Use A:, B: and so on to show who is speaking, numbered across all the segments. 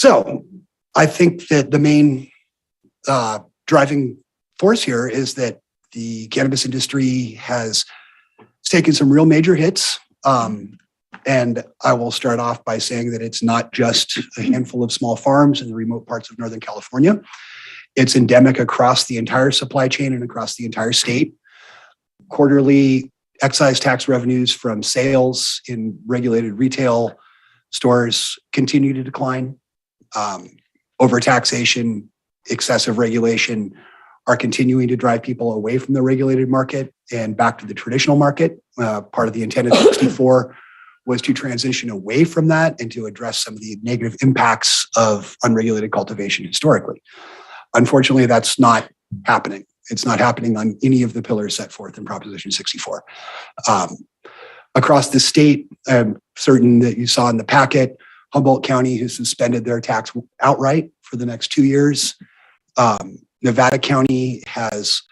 A: So I think that the main driving force here is that the cannabis industry has taken some real major hits. And I will start off by saying that it's not just a handful of small farms in the remote parts of Northern California. It's endemic across the entire supply chain and across the entire state. Quarterly excise tax revenues from sales in regulated retail stores continue to decline. Overtaxation, excessive regulation are continuing to drive people away from the regulated market and back to the traditional market. Part of the intent of 64 was to transition away from that and to address some of the negative impacts of unregulated cultivation historically. Unfortunately, that's not happening. It's not happening on any of the pillars set forth in Proposition 64. Across the state, I'm certain that you saw in the packet, Humboldt County has suspended their tax outright for the next 2 years. Nevada County has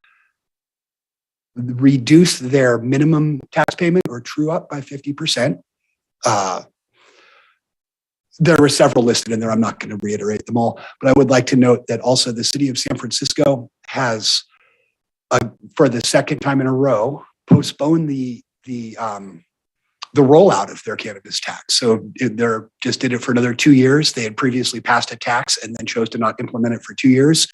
A: reduced their minimum tax payment or true up by 50%. There were several listed in there. I'm not going to reiterate them all, but I would like to note that also the city of San Francisco has, for the second time in a row, postponed the rollout of their cannabis tax. So they just did it for another 2 years. They had previously passed a tax and then chose to not implement it for 2 years.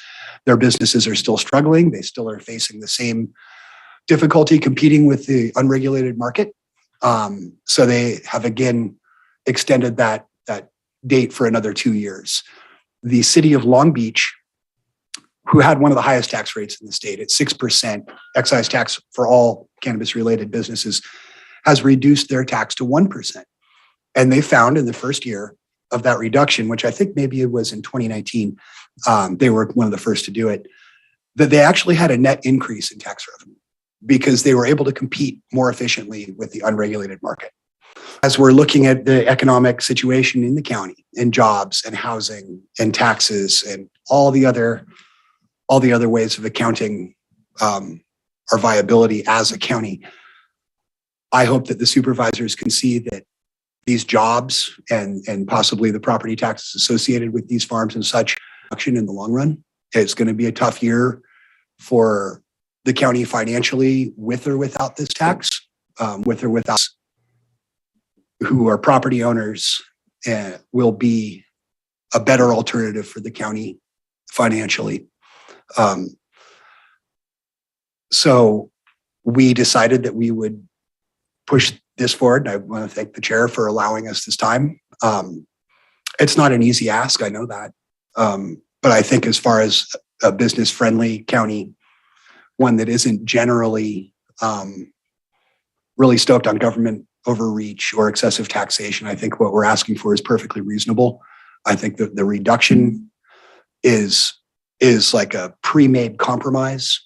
A: Their businesses are still struggling. They still are facing the same difficulty competing with the unregulated market. So they have again extended that date for another 2 years. The city of Long Beach, who had one of the highest tax rates in the state at 6% excise tax for all cannabis related businesses, has reduced their tax to 1%. And they found in the first year of that reduction, which I think maybe it was in 2019, they were one of the first to do it, that they actually had a net increase in tax revenue because they were able to compete more efficiently with the unregulated market. As we're looking at the economic situation in the county and jobs and housing and taxes and all the other ways of accounting our viability as a county, I hope that the supervisors can see that these jobs and possibly the property taxes associated with these farms and such action in the long run. It's going to be a tough year for the county financially, with or without this tax, with or without who are property owners, will be a better alternative for the county financially. So we decided that we would push this forward. I want to thank the chair for allowing us this time. It's not an easy ask, I know that. But I think as far as a business-friendly county, one that isn't generally really stoked on government overreach or excessive taxation, I think what we're asking for is perfectly reasonable. I think that the reduction is like a pre-made compromise.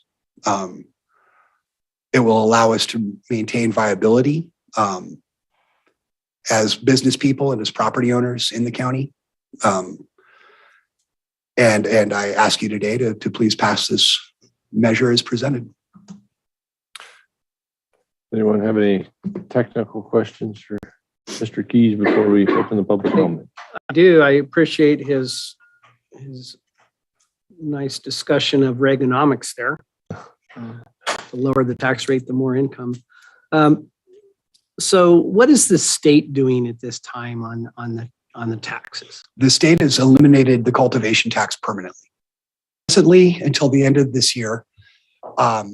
A: It will allow us to maintain viability as business people and as property owners in the county. And I ask you today to please pass this measure as presented.
B: Anyone have any technical questions for Mr. Keys before we open the public comment?
C: I do. I appreciate his nice discussion of Reaganomics there. The lower the tax rate, the more income. So what is the state doing at this time on the taxes? The state has eliminated the cultivation tax permanently. Recently, until the end of this year, I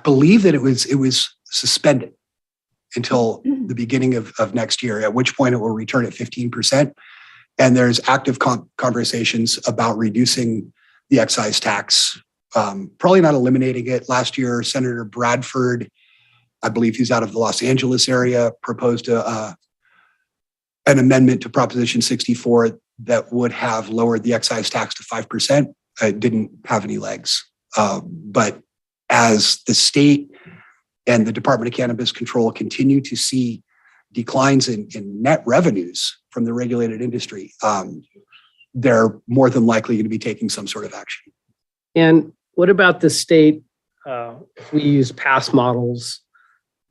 C: believe that it was suspended until the beginning of next year, at which point it will return at 15%. And there's active conversations about reducing the excise tax, probably not eliminating it. Last year, Senator Bradford, I believe he's out of the Los Angeles area, proposed an amendment to Proposition 64 that would have lowered the excise tax to 5%. It didn't have any legs. But as the state and the Department of Cannabis Control continue to see declines in net revenues from the regulated industry, they're more than likely going to be taking some sort of action. And what about the state? If we use past models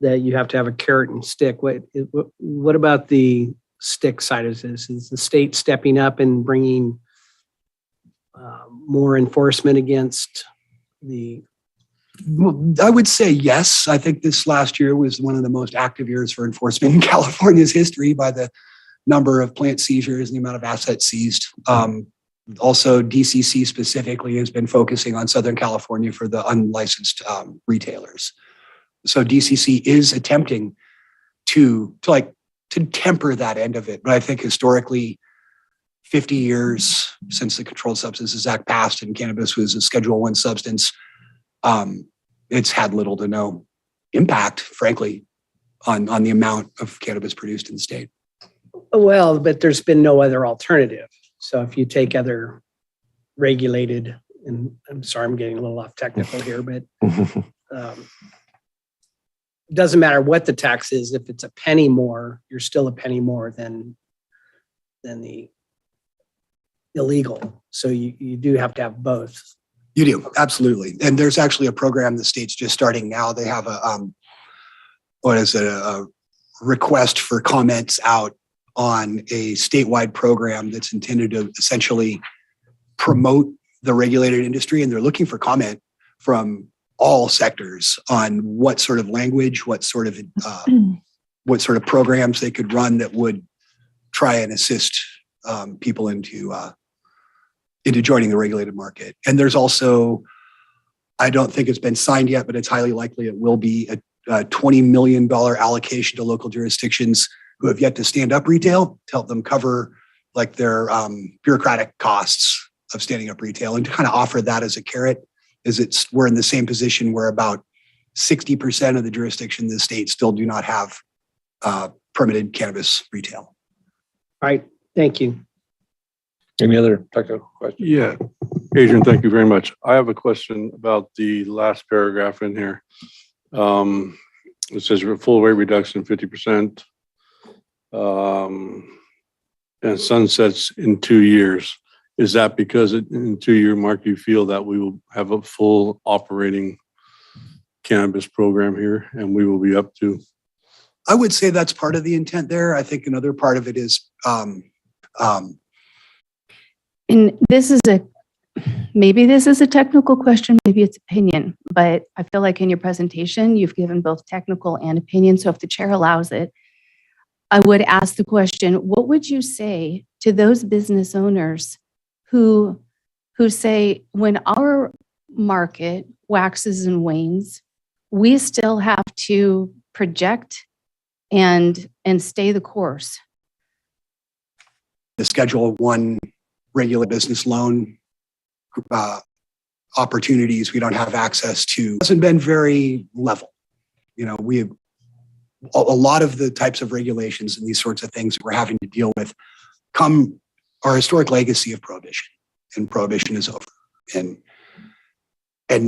C: that you have to have a carrot and stick, what about the
D: stick side of this? Is the state stepping up and bringing more enforcement against the?
C: Well, I would say yes. I think this last year was one of the most active years for enforcement in California's history by the number of plant seizures and the amount of assets seized. Also, DCC specifically has been focusing on Southern California for the unlicensed retailers. So DCC is attempting to temper that end of it. But I think historically, 50 years since the Controlled Substances Act passed and cannabis was a Schedule I substance, it's had little to no impact, frankly, on the amount of cannabis produced in the state.
D: Well, but there's been no other alternative. So if you take other regulated, and I'm sorry, I'm getting a little off technical here, but doesn't matter what the tax is. If it's a penny more, you're still a penny more than the illegal. So you do have to have both.
C: You do, absolutely. And there's actually a program the state's just starting now. They have a request for comments out on a statewide program that's intended to essentially promote the regulated industry. And they're looking for comment from all sectors on what sort of language, what sort of programs they could run that would try and assist people into joining the regulated market. And there's also, I don't think it's been signed yet, but it's highly likely it will be a $20 million allocation to local jurisdictions who have yet to stand up retail to help them cover like their bureaucratic costs of standing up retail, and to kind of offer that as a carrot. We're in the same position where about 60% of the jurisdiction in the state still do not have permitted cannabis retail.
D: All right, thank you.
B: Any other technical questions?
E: Yeah, Adrian, thank you very much. I have a question about the last paragraph in here. It says full rate reduction 50%, and sunsets in 2 years. Is that because in 2 year mark you feel that we will have a full operating cannabis program here and we will be up to?
C: I would say that's part of the intent there. I think another part of it is
F: and maybe this is a technical question, maybe it's opinion, but I feel like in your presentation, you've given both technical and opinion. So if the chair allows it, I would ask the question, what would you say to those business owners who say, when our market waxes and wanes, we still have to project and stay the course?
C: The Schedule I regular business loan opportunities we don't have access to hasn't been very level. You know, we have a lot of the types of regulations and these sorts of things that we're having to deal with come our historic legacy of prohibition, and prohibition is over. And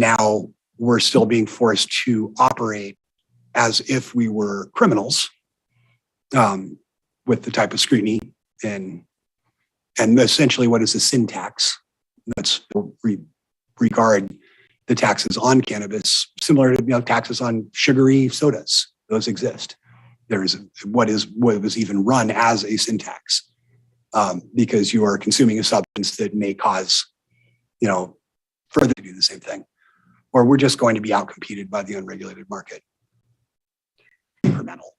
C: now we're still being forced to operate as if we were criminals with the type of scrutiny and essentially what is the sin tax. That's regard the taxes on cannabis, similar to taxes on sugary sodas. Those exist. There is what was even run as a sin tax because you are consuming a substance that may cause, further to do the same thing, or we're just going to be outcompeted by the unregulated market. Incremental.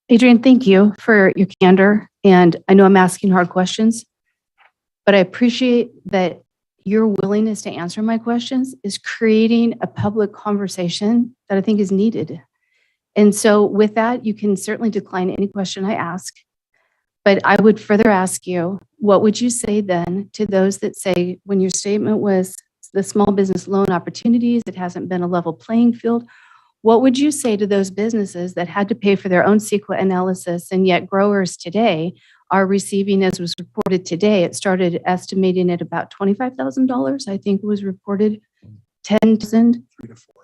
F: Adrian, thank you for your candor. And I know I'm asking hard questions, but I appreciate that your willingness to answer my questions is creating a public conversation that I think is needed. And so with that, you can certainly decline any question I ask, but I would further ask you, what would you say then to those that say, when your statement was the small business loan opportunities, it hasn't been a level playing field, what would you say to those businesses that had to pay for their own CEQA analysis, and yet growers today are receiving, as was reported today, it started estimating at about $25,000, I think was reported, 10,000?
C: 3 to 4,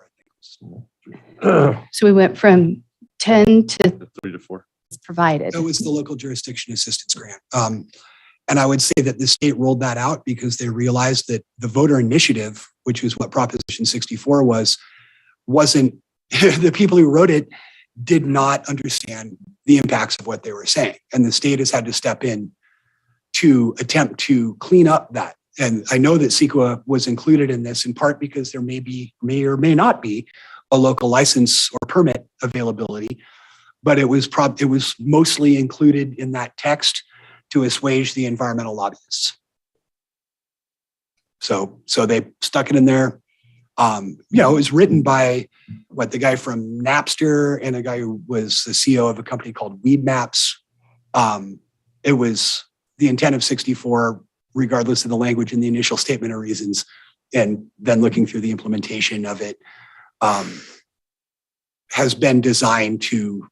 C: I think.
F: So we went from 10 to
E: 3 to 4.
F: provided.
C: That was the local jurisdiction assistance grant. And I would say that the state rolled that out because they realized that the voter initiative, which was what Proposition 64 wasn't, the people who wrote it did not understand the impacts of what they were saying. And the state has had to step in to attempt to clean up that. And I know that CEQA was included in this in part because there may or may not be a local license or permit availability, but it was mostly included in that text to assuage the environmental lobbyists. So they stuck it in there. It was written by the guy from Napster and a guy who was the CEO of a company called Weed Maps. It was the intent of 64, regardless of the language in the initial statement of reasons, and then looking through the implementation of it, has been designed to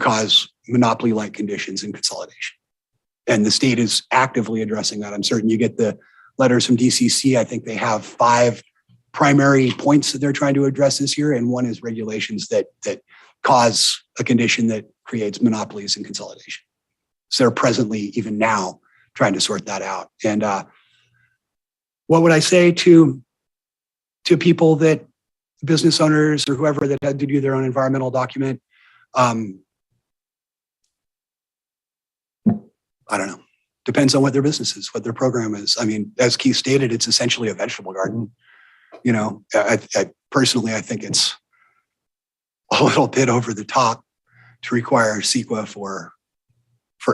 C: cause monopoly-like conditions and consolidation. And the state is actively addressing that. I'm certain you get the letters from DCC. I think they have 5 primary points that they're trying to address this year, and one is regulations that cause a condition that creates monopolies and consolidation. So they're presently, even now, trying to sort that out. And what would I say to people that, business owners or whoever that had to do their own environmental document? I don't know. Depends on what their business is, what their program is. I mean, as Keith stated, it's essentially a vegetable garden. I personally, I think it's a little bit over the top to require CEQA for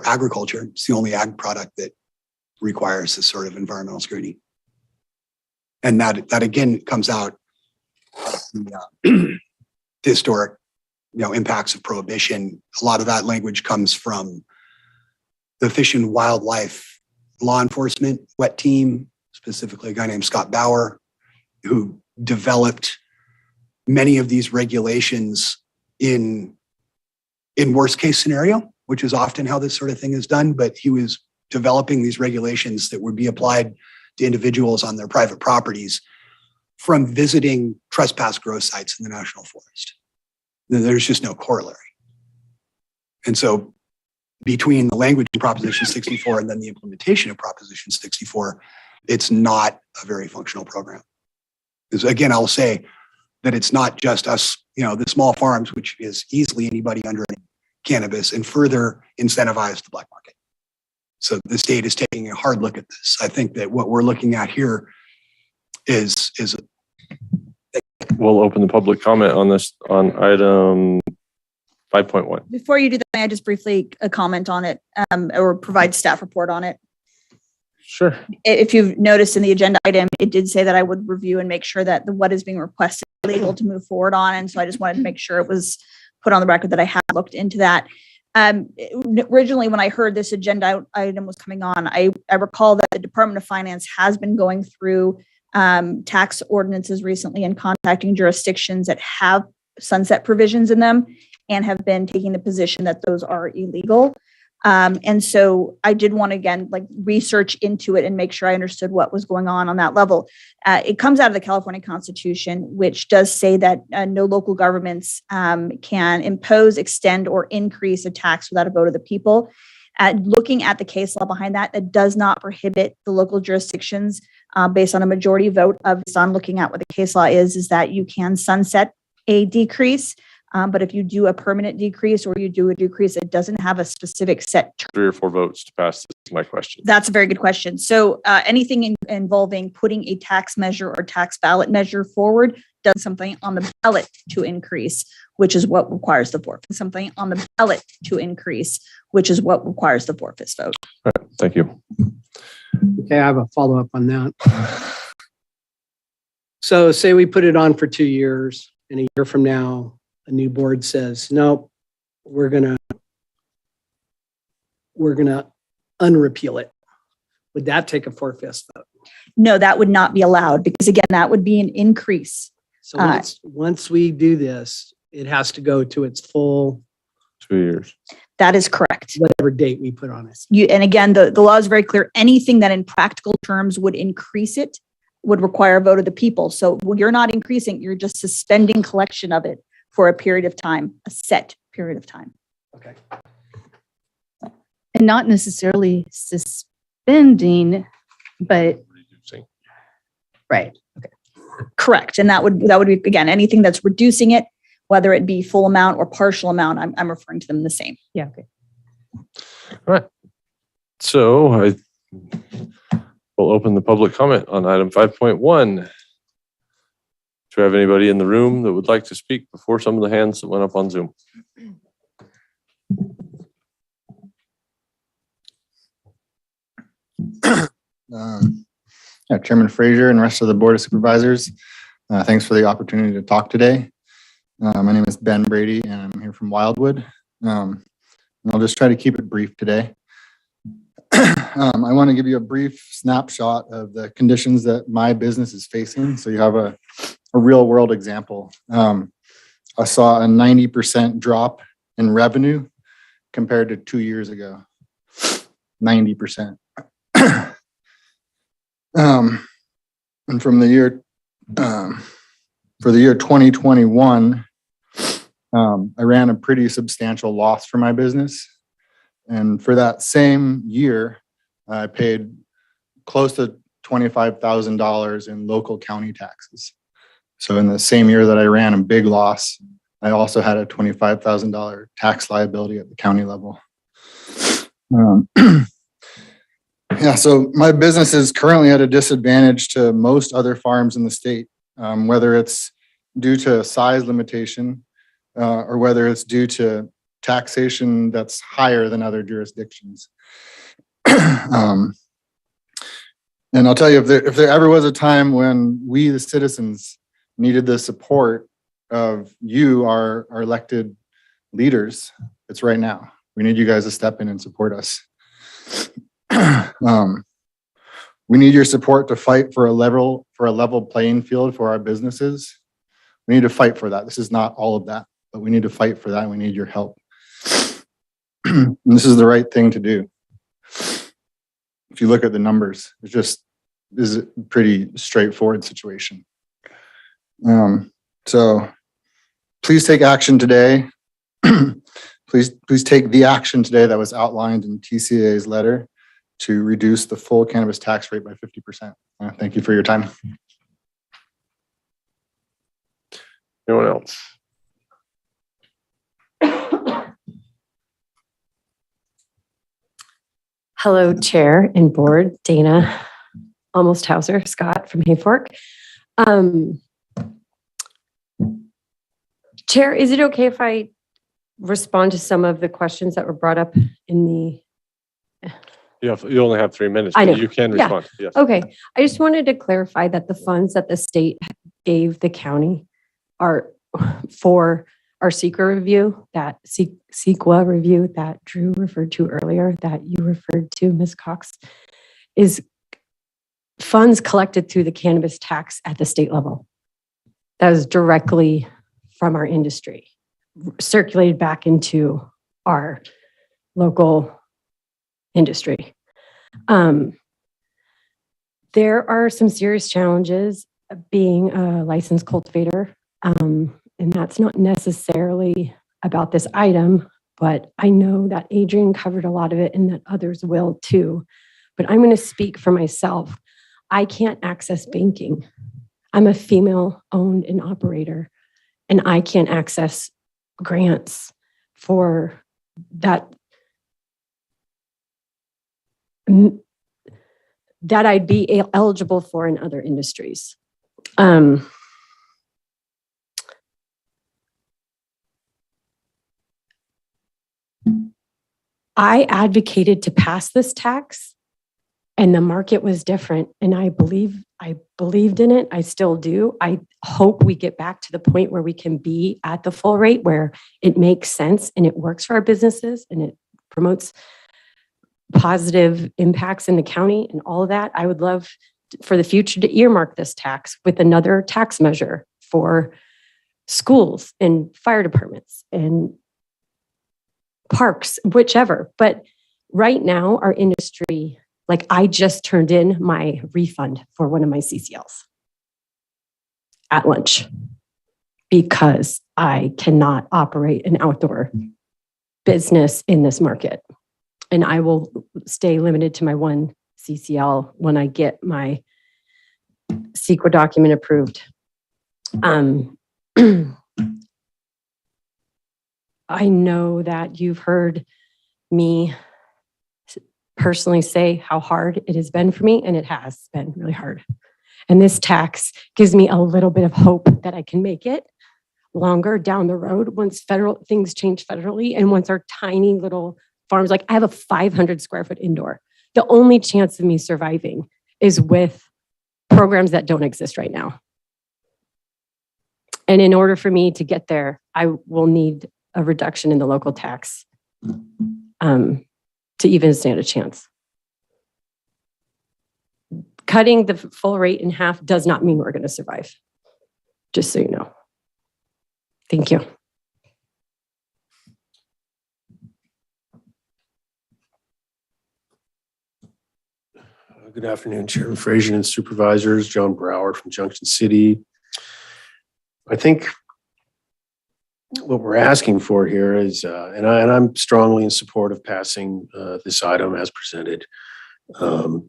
C: agriculture. It's the only ag product that requires this sort of environmental scrutiny. And that again comes out of the historic, impacts of prohibition. A lot of that language comes from the Fish and Wildlife Law Enforcement WET team, specifically a guy named Scott Bauer, who developed many of these regulations in worst case scenario, which is often how this sort of thing is done. But he was developing these regulations that would be applied to individuals on their private properties from visiting trespass grow sites in the national forest. There's just no corollary. And so between the language in Proposition 64 and then the implementation of Proposition 64, it's not a very functional program. Because again, I'll say that it's not just us, the small farms, which is easily anybody under cannabis, and further incentivize the black market. So the state is taking a hard look at this. I think that what we're looking at here is
B: We'll open the public comment on this on item 5.1.
G: Before you do that, may I just briefly comment on it or provide staff report on it?
B: Sure.
G: If you've noticed in the agenda item, it did say that I would review and make sure that what is being requested is legal to move forward on. And so I just wanted to make sure it was put on the record that I have looked into that. Originally, when I heard this agenda item was coming on, I recall that the Department of Finance has been going through tax ordinances recently and contacting jurisdictions that have sunset provisions in them and have been taking the position that those are illegal. And so I did want to, again, research into it and make sure I understood what was going on that level. It comes out of the California Constitution, which does say that no local governments can impose, extend, or increase a tax without a vote of the people. Looking at the case law behind that, it does not prohibit the local jurisdictions based on a majority vote on looking at what the case law is that you can sunset a decrease. But if you do a permanent decrease or you do a decrease, it doesn't have a specific set term.
B: 3 or 4 votes to pass. This is my question.
G: That's a very good question. So anything involving putting a tax measure or tax ballot measure forward does something on the ballot to increase, which is what requires the forfeit. Something on the ballot to increase, which is what requires the forfeit vote.
B: All right, thank you.
D: Okay, I have a follow-up on that. So say we put it on for 2 years, and a year from now, a new board says, nope, we're gonna unrepeal it. Would that take a 4/5 vote?
G: No, that would not be allowed because again, that would be an increase.
D: So once we do this, it has to go to its full
B: 2 years.
G: That is correct.
D: whatever date we put on it.
G: And again, the law is very clear. Anything that in practical terms would increase it would require a vote of the people. So you're not increasing, you're just suspending collection of it for a period of time, a set period of time.
D: Okay.
F: And not necessarily suspending, but
B: Reducing.
F: right.
G: Correct. And that would be, again, anything that's reducing it whether it be full amount or partial amount, I'm referring to them the same.
F: Yeah, okay.
B: All right. So I will open the public comment on item 5.1. Do we have anybody in the room that would like to speak before some of the hands that went up on Zoom?
H: Chairman Frazier and rest of the Board of Supervisors, thanks for the opportunity to talk today. My name is Ben Brady and I'm here from Wildwood. And I'll just try to keep it brief today. I want to give you a brief snapshot of the conditions that my business is facing, so you have a real world example. I saw a 90% drop in revenue compared to 2 years ago. 90%. And from the year, for the year 2021, I ran a pretty substantial loss for my business. And for that same year, I paid close to $25,000 in local county taxes. So in the same year that I ran a big loss, I also had a $25,000 tax liability at the county level. Yeah, so my business is currently at a disadvantage to most other farms in the state, whether it's due to size limitation or whether it's due to taxation that's higher than other jurisdictions. And I'll tell you, if there ever was a time when we, the citizens, needed the support of you, our elected leaders, it's right now. We need you guys to step in and support us. We need your support to fight for a level playing field for our businesses. We need to fight for that. This is not all of that, but we need to fight for that. And we need your help. And this is the right thing to do. If you look at the numbers, it just is a pretty straightforward situation. So please take action today. Please take the action today that was outlined in TCA's letter to reduce the full cannabis tax rate by 50%. Thank you for your time.
B: Anyone else?
I: Hello, Chair and Board, Dana Almost Hauser, Scott from Hayfork. Chair, is it okay if I respond to some of the questions that were brought up in the...
B: You only have 3 minutes,
I: I know.
B: but you can
I: Yeah.
B: respond. Yes.
I: Okay, I just wanted to clarify that the funds that the state gave the county are for our CEQA review, that CEQA review that Drew referred to earlier, that you referred to, Ms. Cox, is funds collected through the cannabis tax at the state level. That is directly from our industry, circulated back into our local industry. There are some serious challenges being a licensed cultivator, and that's not necessarily about this item, but I know that Adrian covered a lot of it and that others will too. But I'm going to speak for myself. I can't access banking. I'm a female owned and operator, and I can't access grants for that I'd be eligible for in other industries. I advocated to pass this tax, and the market was different, and I believed in it. I still do. I hope we get back to the point where we can be at the full rate where it makes sense and it works for our businesses and it promotes positive impacts in the county and all of that. I would love for the future to earmark this tax with another tax measure for schools and fire departments and parks, whichever. But right now, our industry, like I just turned in my refund for one of my CCLs at lunch because I cannot operate an outdoor business in this market. And I will stay limited to my one CCL when I get my CEQA document approved. I know that you've heard me personally say how hard it has been for me, and it has been really hard. And this tax gives me a little bit of hope that I can make it longer down the road once federal things change federally, and once our tiny little farms, like I have a 500 square foot indoor. The only chance of me surviving is with programs that don't exist right now. And in order for me to get there, I will need a reduction in the local tax to even stand a chance. Cutting the full rate in half does not mean we're going to survive, just so you know. Thank you.
J: Good afternoon, Chairman Frazier and Supervisors. John Brower from Junction City. I think what we're asking for here is, and I'm strongly in support of passing this item as presented. But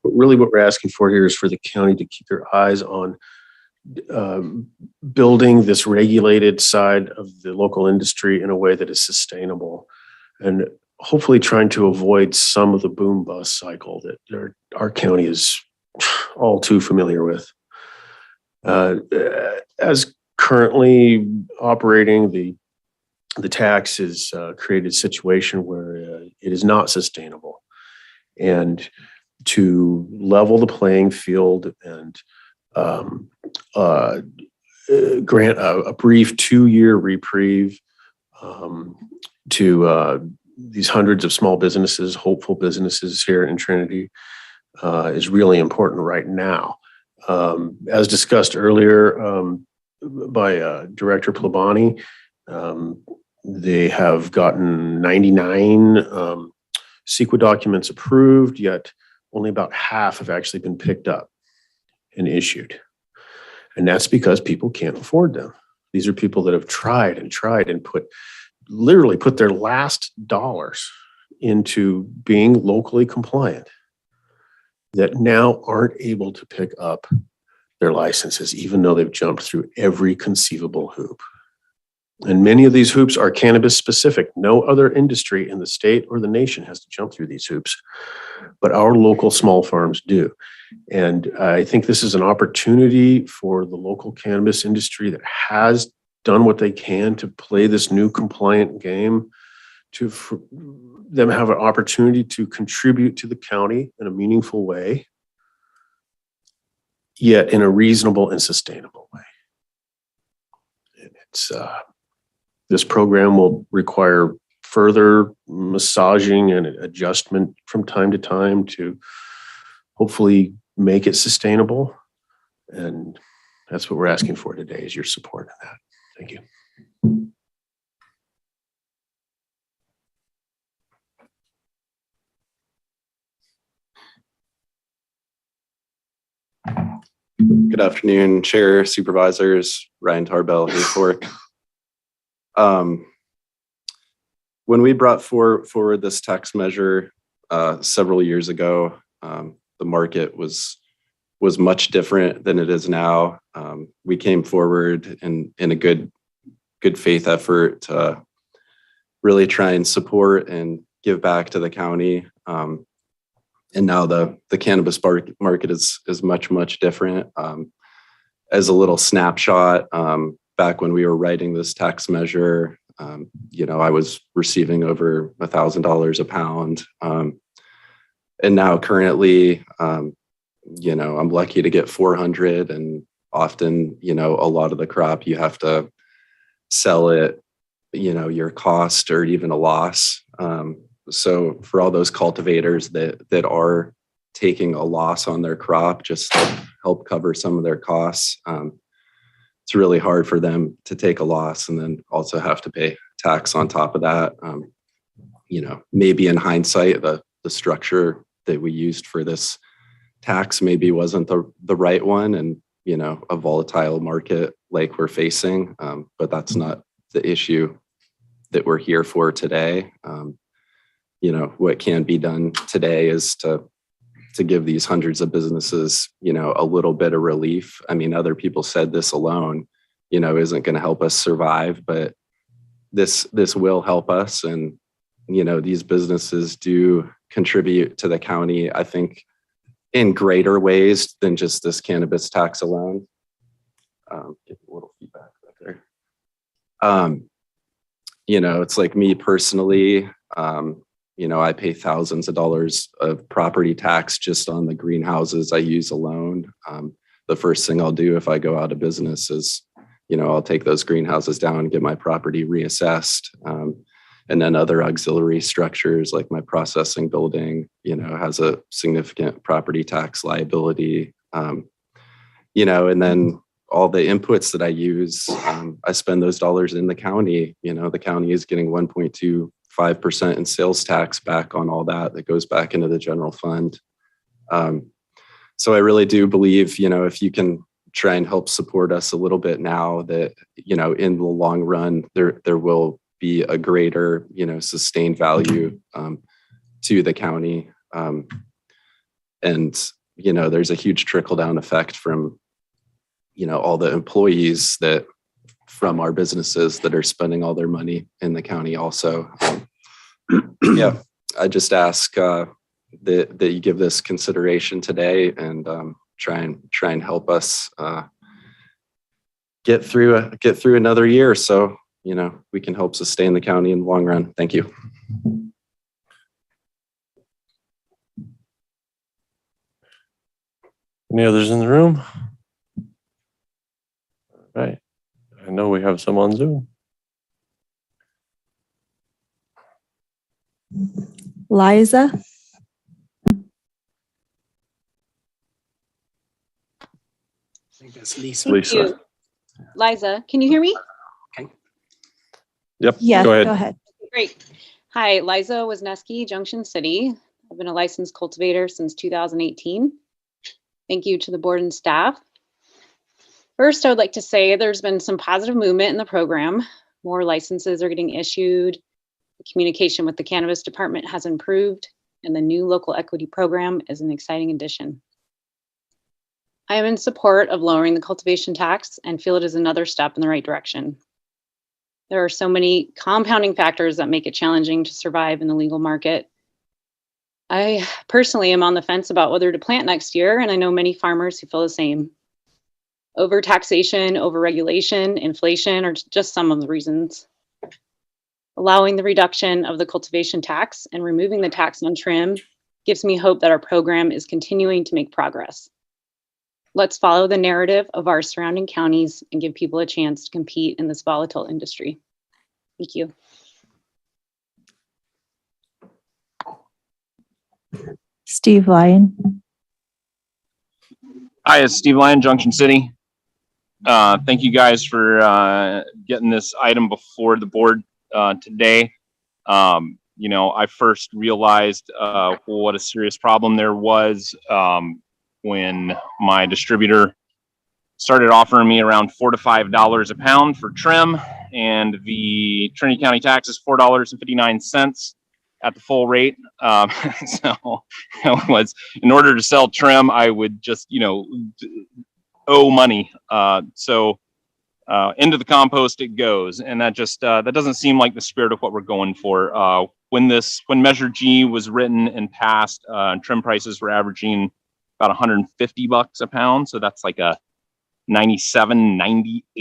J: really what we're asking for here is for the county to keep their eyes on building this regulated side of the local industry in a way that is sustainable, and hopefully trying to avoid some of the boom bust cycle that our county is all too familiar with. As currently operating, the tax has created a situation where it is not sustainable. And to level the playing field and grant a brief 2-year reprieve to these hundreds of small businesses, hopeful businesses here in Trinity, is really important right now. As discussed earlier by Director Plabani, they have gotten 99 CEQA documents approved, yet only about half have actually been picked up and issued. And that's because people can't afford them. These are people that have tried and literally put their last dollars into being locally compliant, that now aren't able to pick up their licenses, even though they've jumped through every conceivable hoop. And many of these hoops are cannabis specific. No other industry in the state or the nation has to jump through these hoops, but our local small farms do. And I think this is an opportunity for the local cannabis industry that has done what they can to play this new compliant game, for them have an opportunity to contribute to the county in a meaningful way, yet in a reasonable and sustainable way. And it's this program will require further massaging and adjustment from time to time to hopefully make it sustainable. And that's what we're asking for today, is your support in that. Thank you.
K: Good afternoon, Chair, Supervisors, Ryan Tarbell here for. When we brought forward this tax measure several years ago, the market was much different than it is now. We came forward in a good faith effort to really try and support and give back to the county. And now the cannabis market is much different. As a little snapshot, back when we were writing this tax measure, I was receiving over $1,000 a pound. And now currently, I'm lucky to get 400, and often, a lot of the crop you have to sell it, your cost or even a loss. So for all those cultivators that are taking a loss on their crop just to help cover some of their costs, it's really hard for them to take a loss and then also have to pay tax on top of that. Maybe in hindsight, the structure that we used for this tax maybe wasn't the right one, and a volatile market like we're facing, but that's not the issue that we're here for today. What can be done today is to give these hundreds of businesses, a little bit of relief. I mean, other people said this alone, isn't going to help us survive, but this will help us. And, you know, these businesses do contribute to the county, I think, in greater ways than just this cannabis tax alone. Get a little feedback right there. You know, it's like me personally, you know, I pay thousands of dollars of property tax just on the greenhouses I use alone. The first thing I'll do if I go out of business is, you know, I'll take those greenhouses down and get my property reassessed. And then other auxiliary structures like my processing building, you know, has a significant property tax liability. You know, and then all the inputs that I use, I spend those dollars in the county. You know, the county is getting 1.25% in sales tax back on all that goes back into the general fund. So I really do believe, you know, if you can try and help support us a little bit now, that, you know, in the long run, there will be a greater, you know, sustained value to the county. And, you know, there's a huge trickle down effect from, you know, all the employees that from our businesses that are spending all their money in the county also. Yeah, I just ask that you give this consideration today and try and help us get through another year, so, you know, we can help sustain the county in the long run. Thank you.
B: Any others in the room? All right. I know we have some on Zoom.
L: Liza.
D: I think that's Lisa.
B: Lisa.
L: Liza, can you hear me?
B: Yep.
L: Yes,
B: Go ahead.
L: go ahead.
M: Great. Hi, Liza Wisniewski, Junction City. I've been a licensed cultivator since 2018. Thank you to the board and staff. First, I would like to say there's been some positive movement in the program. More licenses are getting issued. The communication with the cannabis department has improved, and the new local equity program is an exciting addition. I am in support of lowering the cultivation tax and feel it is another step in the right direction. There are so many compounding factors that make it challenging to survive in the legal market. I personally am on the fence about whether to plant next year, and I know many farmers who feel the same. Overtaxation, overregulation, inflation are just some of the reasons. Allowing the reduction of the cultivation tax and removing the tax on trim gives me hope that our program is continuing to make progress. Let's follow the narrative of our surrounding counties and give people a chance to compete in this volatile industry. Thank you.
L: Steve Lyon.
N: Hi, it's Steve Lyon, Junction City. Thank you guys for getting this item before the board today. You know, I first realized what a serious problem there was when my distributor started offering me around $4 to $5 a pound for trim, and the Trinity County tax is $4.59 at the full rate. So it was, in order to sell trim, I would just, you know, owe money. So into the compost it goes, and that just that doesn't seem like the spirit of what we're going for. When Measure G was written and passed, trim prices were averaging about $150 a pound, so that's like a 98%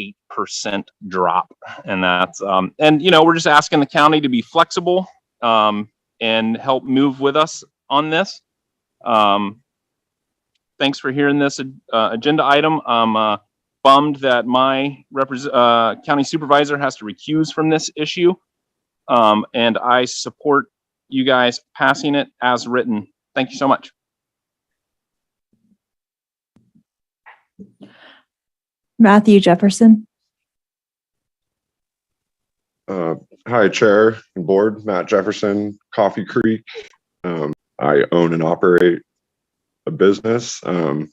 N: drop, and that's and you know, we're just asking the county to be flexible and help move with us on this. Thanks for hearing this agenda item. I'm bummed that my county supervisor has to recuse from this issue, and I support you guys passing it as written. Thank you so much.
L: Matthew Jefferson.
O: Hi, Chair and Board. Matt Jefferson, Coffee Creek. I own and operate a business. I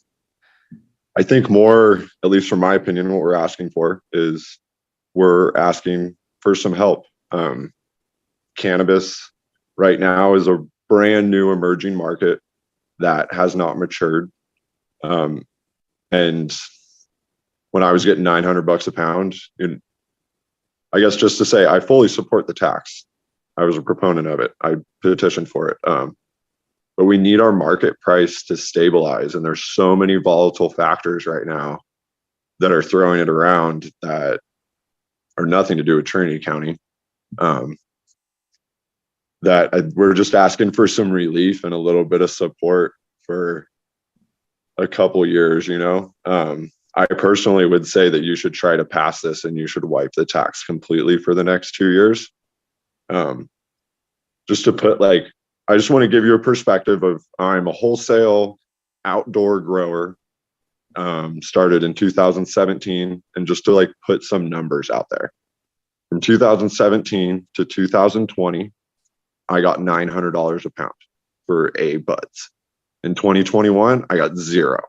O: think more, at least from my opinion, what we're asking for is we're asking for some help. Cannabis right now is a brand new emerging market that has not matured. And when I was getting $900 a pound, I guess just to say, I fully support the tax. I was a proponent of it. I petitioned for it. But we need our market price to stabilize. And there's so many volatile factors right now that are throwing it around that are nothing to do with Trinity County. We're just asking for some relief and a little bit of support for a couple years, you know. I personally would say that you should try to pass this and you should wipe the tax completely for the next 2 years. Just to put I just want to give you a perspective of I'm a wholesale outdoor grower, started in 2017, and just to put some numbers out there. From 2017 to 2020, I got $900 a pound for A buds. In 2021, I got zero.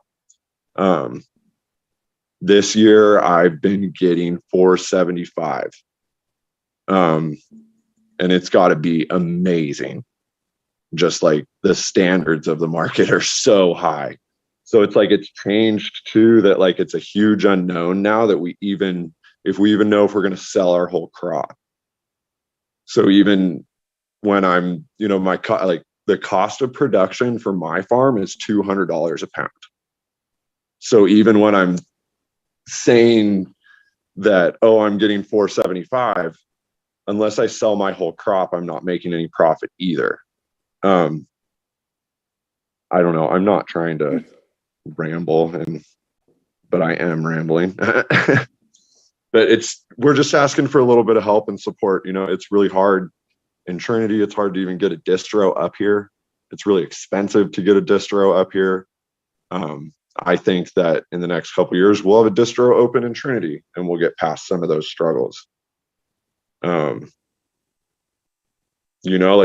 O: This year, I've been getting $475. And it's got to be amazing. Just the standards of the market are so high. So it's it's changed too, that it's a huge unknown now that if we even know if we're going to sell our whole crop. So even when I'm, the cost of production for my farm is $200 a pound. So even when I'm saying that, oh, I'm getting $475, unless I sell my whole crop, I'm not making any profit either. I don't know. I'm not trying to ramble, but I am rambling. But we're just asking for a little bit of help and support. It's really hard in Trinity. It's hard to even get a distro up here. It's really expensive to get a distro up here. I think that in the next couple of years, we'll have a distro open in Trinity and we'll get past some of those struggles.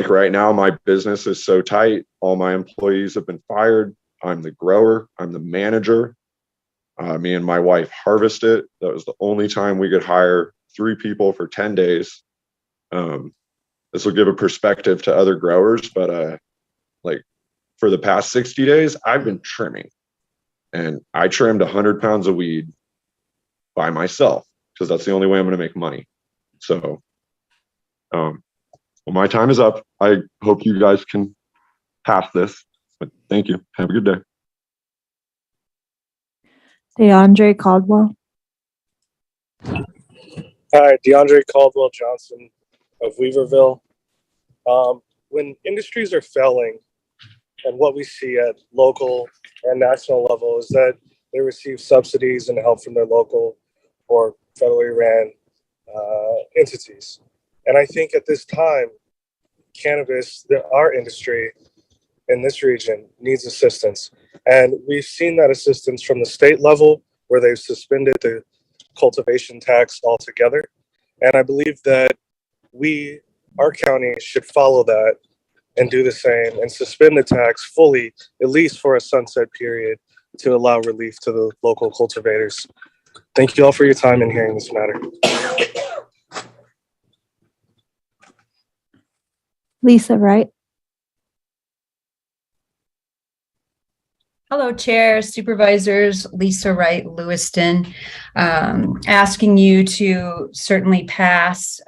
O: Right now, my business is so tight. All my employees have been fired. I'm the grower. I'm the manager. Me and my wife harvest it. That was the only time we could hire 3 people for 10 days. This will give a perspective to other growers, but for the past 60 days, I've been trimming. And I trimmed 100 pounds of weed by myself because that's the only way I'm going to make money. So, well, my time is up. I hope you guys can pass this. But thank you. Have a good day.
L: DeAndre Caldwell.
P: Hi, DeAndre Caldwell Johnson of Weaverville. When industries are failing, and what we see at local and national level is that they receive subsidies and help from their local or federally ran entities. And I think at this time, cannabis, our industry in this region needs assistance. And we've seen that assistance from the state level where they've suspended the cultivation tax altogether. And I believe that our county should follow that and do the same and suspend the tax fully, at least for a sunset period, to allow relief to the local cultivators. Thank you all for your time in hearing this matter.
L: Lisa Wright.
Q: Hello, Chair, Supervisors, Lisa Wright, Lewiston, asking you to certainly pass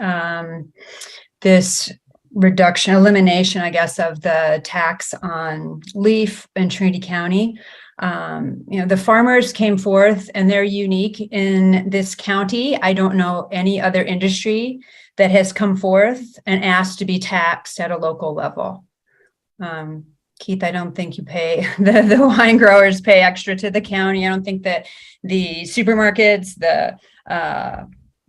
Q: this elimination, I guess, of the tax on leaf in Trinity County. The farmers came forth and they're unique in this county. I don't know any other industry that has come forth and asked to be taxed at a local level. Keith, I don't think you pay, the wine growers pay extra to the county. I don't think that the supermarkets,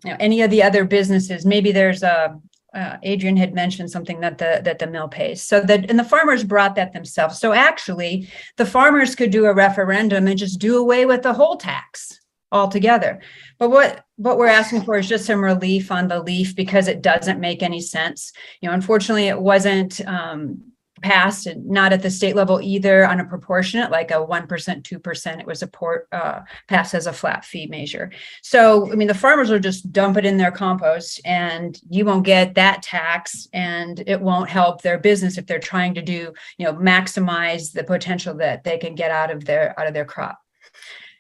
Q: any of the other businesses, maybe there's Adrian had mentioned something that the mill pays. So and the farmers brought that themselves. So actually the farmers could do a referendum and just do away with the whole tax altogether. But what we're asking for is just some relief on the leaf because it doesn't make any sense. Unfortunately it wasn't passed, and not at the state level either on a proportionate, like a 1%, 2%. It was passed as a flat fee measure. So, the farmers will just dump it in their compost and you won't get that tax, and it won't help their business if they're trying to do, maximize the potential that they can get out of their crop.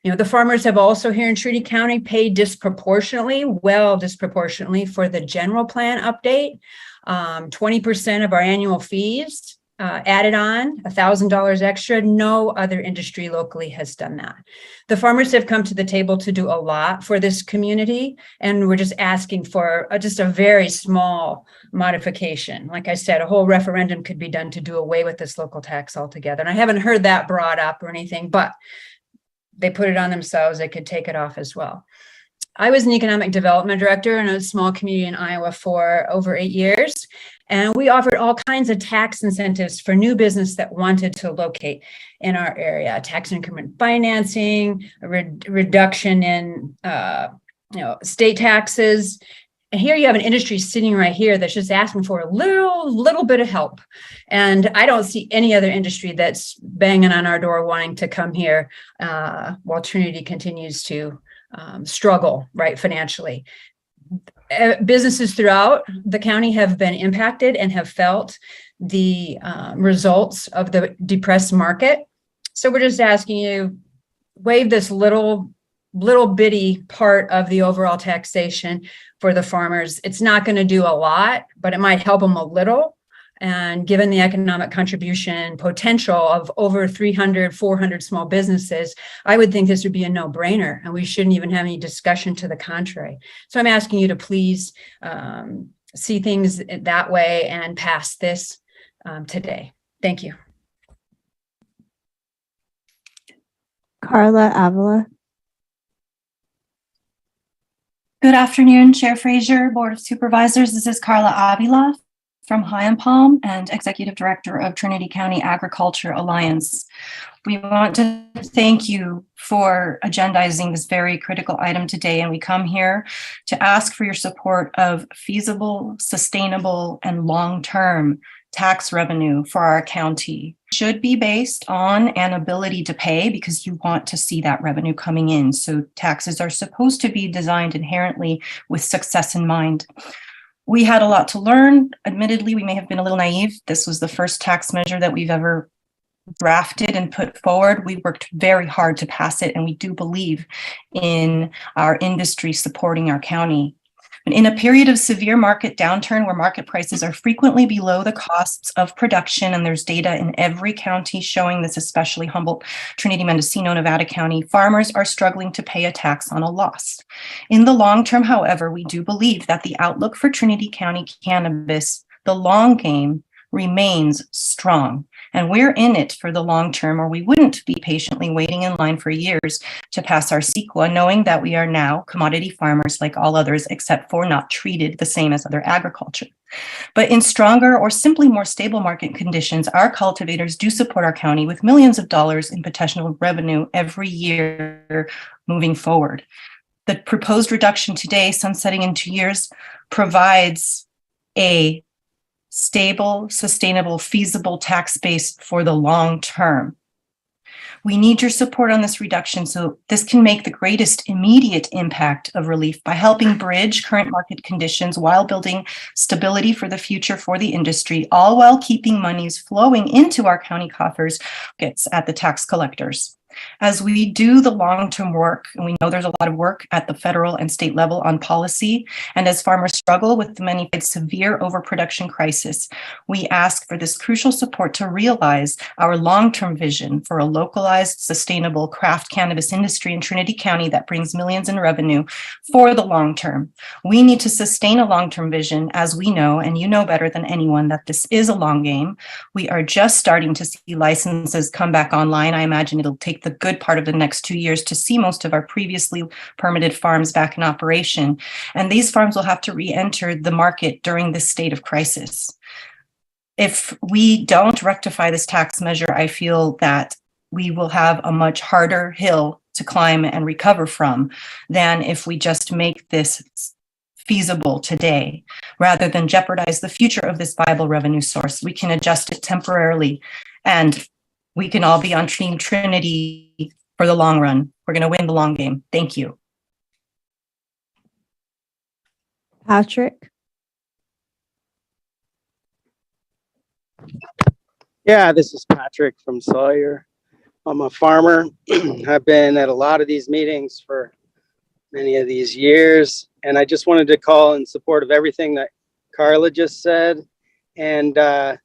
Q: The farmers have also here in Trinity County paid disproportionately for the general plan update. 20% of our annual fees added on, $1,000 extra. No other industry locally has done that. The farmers have come to the table to do a lot for this community, and we're just asking for just a very small modification. Like I said, a whole referendum could be done to do away with this local tax altogether. And I haven't heard that brought up or anything, but they put it on themselves. They could take it off as well. I was an economic development director in a small community in Iowa for over 8 years. And we offered all kinds of tax incentives for new business that wanted to locate in our area, tax increment financing, a reduction in state taxes. And here you have an industry sitting right here that's just asking for a little bit of help. And I don't see any other industry that's banging on our door wanting to come here while Trinity continues to struggle, right, financially. Businesses throughout the county have been impacted and have felt the results of the depressed market. So we're just asking you, waive this little bitty part of the overall taxation for the farmers. It's not going to do a lot, but it might help them a little. And given the economic contribution potential of over 300, 400 small businesses, I would think this would be a no-brainer, and we shouldn't even have any discussion to the contrary. So I'm asking you to please see things that way and pass this today. Thank you.
L: Carla Avila.
R: Good afternoon, Chair Frazier, Board of Supervisors. This is Carla Avila from High and Palm and Executive Director of Trinity County Agriculture Alliance. We want to thank you for agendizing this very critical item today, and we come here to ask for your support of feasible, sustainable, and long-term tax revenue for our county. Should be based on an ability to pay, because you want to see that revenue coming in. So taxes are supposed to be designed inherently with success in mind. We had a lot to learn. Admittedly, we may have been a little naive. This was the first tax measure that we've ever drafted and put forward. We worked very hard to pass it, and we do believe in our industry supporting our county. But in a period of severe market downturn where market prices are frequently below the costs of production, and there's data in every county showing this, especially Humboldt, Trinity, Mendocino, Nevada County, farmers are struggling to pay a tax on a loss. In the long term, however, we do believe that the outlook for Trinity County cannabis, the long game, remains strong. And we're in it for the long term, or we wouldn't be patiently waiting in line for years to pass our CEQA, knowing that we are now commodity farmers like all others, except for not treated the same as other agriculture. But in stronger or simply more stable market conditions, our cultivators do support our county with millions of dollars in potential revenue every year moving forward. The proposed reduction today, sunsetting in 2 years, provides a stable, sustainable, feasible tax base for the long term. We need your support on this reduction so this can make the greatest immediate impact of relief by helping bridge current market conditions while building stability for the future for the industry, all while keeping monies flowing into our county coffers at the tax collectors. As we do the long-term work, and we know there's a lot of work at the federal and state level on policy, and as farmers struggle with the many severe overproduction crisis, we ask for this crucial support to realize our long-term vision for a localized, sustainable craft cannabis industry in Trinity County that brings millions in revenue for the long term. We need to sustain a long-term vision, as we know, and you know better than anyone, that this is a long game. We are just starting to see licenses come back online. I imagine it'll take the good part of the next 2 years to see most of our previously permitted farms back in operation. And these farms will have to re-enter the market during this state of crisis. If we don't rectify this tax measure, I feel that we will have a much harder hill to climb and recover from than if we just make this feasible today, rather than jeopardize the future of this viable revenue source. We can adjust it temporarily, and we can all be on Team Trinity for the long run. We're going to win the long game. Thank you.
L: Patrick.
S: Yeah, this is Patrick from Sawyer. I'm a farmer. I've been at a lot of these meetings for many of these years, and I just wanted to call in support of everything that Carla just said. And I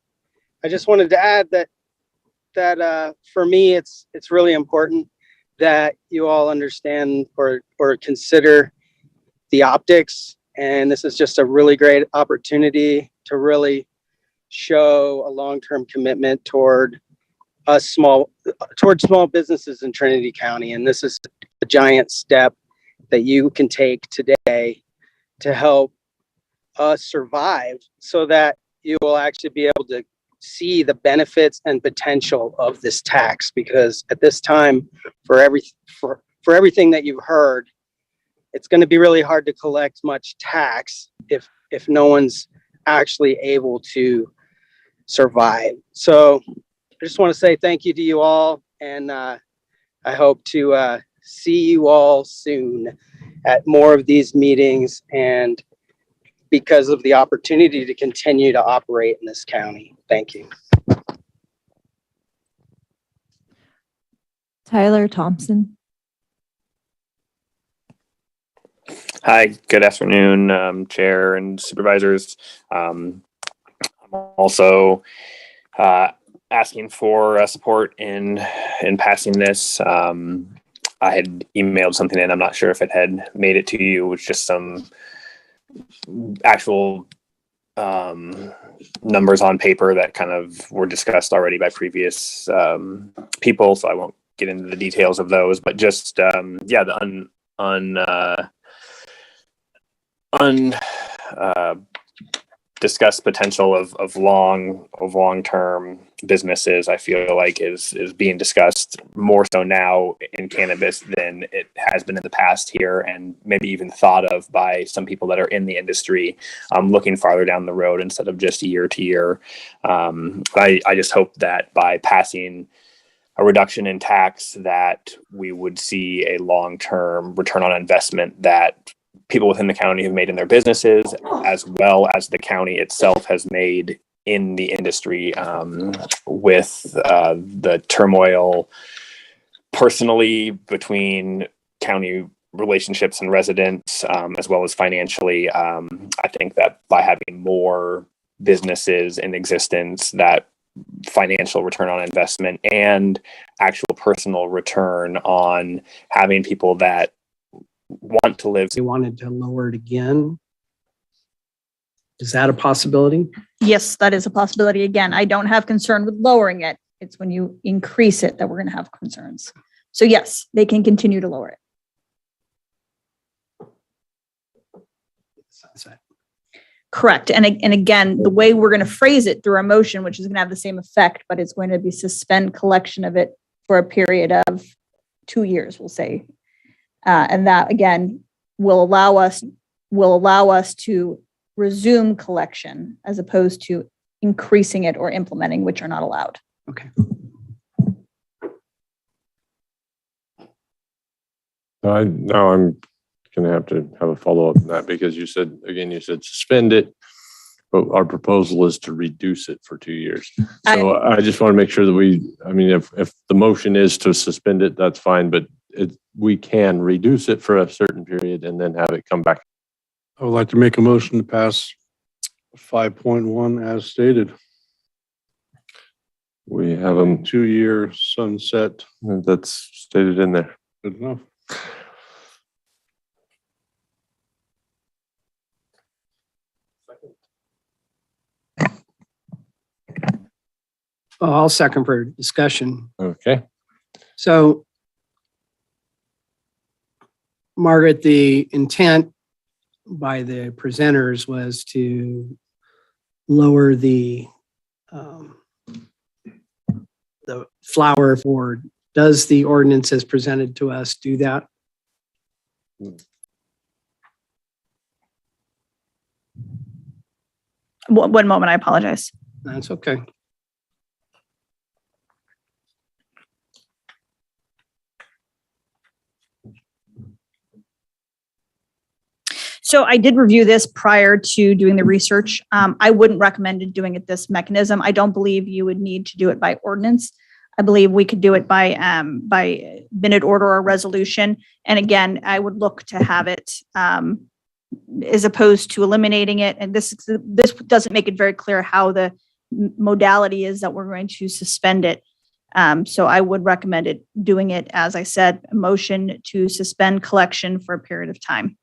S: just wanted to add that for me, it's really important that you all understand or consider the optics. And this is just a really great opportunity to really show a long-term commitment toward small businesses in Trinity County. And this is a giant step that you can take today to help us survive, so that you will actually be able to see the benefits and potential of this tax. Because at this time, for everything that you've heard, it's going to be really hard to collect much tax if no one's actually able to survive. So I just want to say thank you to you all, and I hope to see you all soon at more of these meetings, and because of the opportunity to continue to operate in this county. Thank you.
L: Tyler Thompson.
T: Hi, good afternoon, Chair and Supervisors. I'm also asking for support in passing this. I had emailed something in. I'm not sure if it had made it to you. It was just some actual numbers on paper that kind of were discussed already by previous people, so I won't get into the details of those. But just the discussed potential of long-term businesses, I feel like is being discussed more so now in cannabis than it has been in the past here, and maybe even thought of by some people that are in the industry, looking farther down the road instead of just year to year. I just hope that by passing a reduction in tax, that we would see a long-term return on investment that people within the county have made in their businesses, as well as the county itself has made in the industry, with the turmoil personally between county relationships and residents, as well as financially. I think that by having more businesses in existence, that financial return on investment and actual personal return on having people that want to live.
D: They wanted to lower it again. Is that a possibility?
G: Yes, that is a possibility. Again, I don't have concern with lowering it. It's when you increase it that we're going to have concerns. So yes, they can continue to lower it. Correct. And again, the way we're going to phrase it through our motion, which is going to have the same effect, but it's going to be suspend collection of it for a period of 2 years, we'll say. And that again will allow us to resume collection as opposed to increasing it or implementing, which are not allowed.
D: Okay.
B: Now I'm going to have a follow-up on that, because you said suspend it, but our proposal is to reduce it for 2 years. So I just want to make sure that if the motion is to suspend it, that's fine, but we can reduce it for a certain period and then have it come back.
E: I would like to make a motion to pass 5.1 as stated.
B: We have a
E: 2-year sunset.
B: That's stated in there.
E: Good enough.
D: I'll second for discussion.
B: Okay.
D: So, Margaret, the intent by the presenters was to lower the flower for. Does the ordinance as presented to us do that?
G: One moment, I apologize.
D: That's okay.
G: So I did review this prior to doing the research. I wouldn't recommend doing it this mechanism. I don't believe you would need to do it by ordinance. I believe we could do it by minute order or resolution. And again, I would look to have it as opposed to eliminating it. And this doesn't make it very clear how the modality is that we're going to suspend it. So I would recommend doing it, as I said, a motion to suspend collection for a period of time.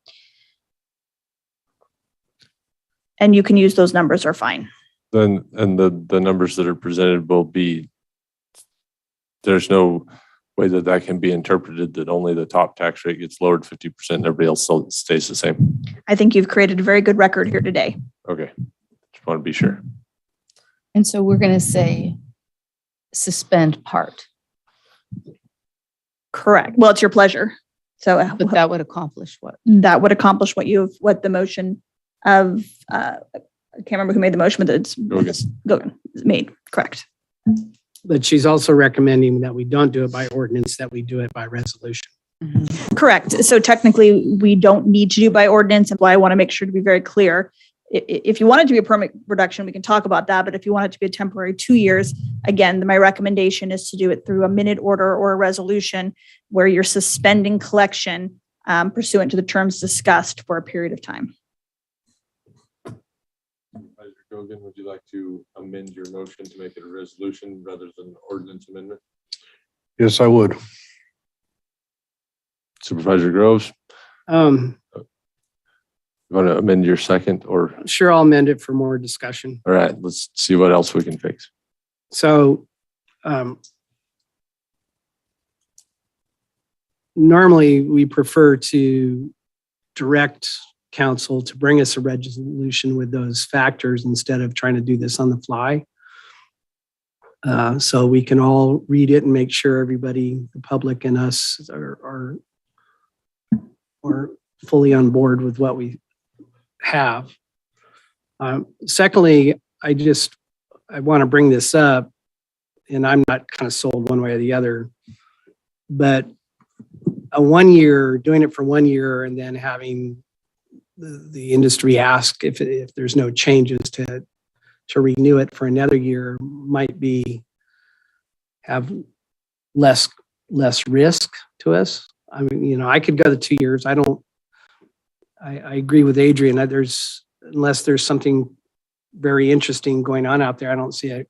G: And you can use those numbers are fine.
B: Then, and the numbers that are presented will be, there's no way that that can be interpreted that only the top tax rate gets lowered 50% and everybody else stays the same.
G: I think you've created a very good record here today.
B: Okay. Just want to be sure.
F: And so we're going to say suspend part.
G: Correct. Well, it's your pleasure. So
F: But that would accomplish what?
G: That would accomplish what the motion of, I can't remember who made the motion, but it's Gogan made. Correct.
D: But she's also recommending that we don't do it by ordinance, that we do it by resolution.
G: Correct. So technically, we don't need to do by ordinance, and why I want to make sure to be very clear. If you want it to be a permit reduction, we can talk about that. But if you want it to be a temporary 2 years, again, my recommendation is to do it through a minute order or a resolution where you're suspending collection pursuant to the terms discussed for a period of time.
B: Supervisor Gogan, would you like to amend your motion to make it a resolution rather than an ordinance amendment?
E: Yes, I would.
B: Supervisor Groves, you want to amend your second or?
D: Sure, I'll amend it for more discussion.
B: All right, let's see what else we can fix.
D: So normally we prefer to direct council to bring us a resolution with those factors instead of trying to do this on the fly. So we can all read it and make sure everybody, the public and us are fully on board with what we have. Secondly, I want to bring this up, and I'm not kind of sold one way or the other, but a 1 year, doing it for 1 year and then having the industry ask if there's no changes to renew it for another year might have less risk to us. I mean, I could go the 2 years. I agree with Adrian that unless there's something very interesting going on out there, I don't see a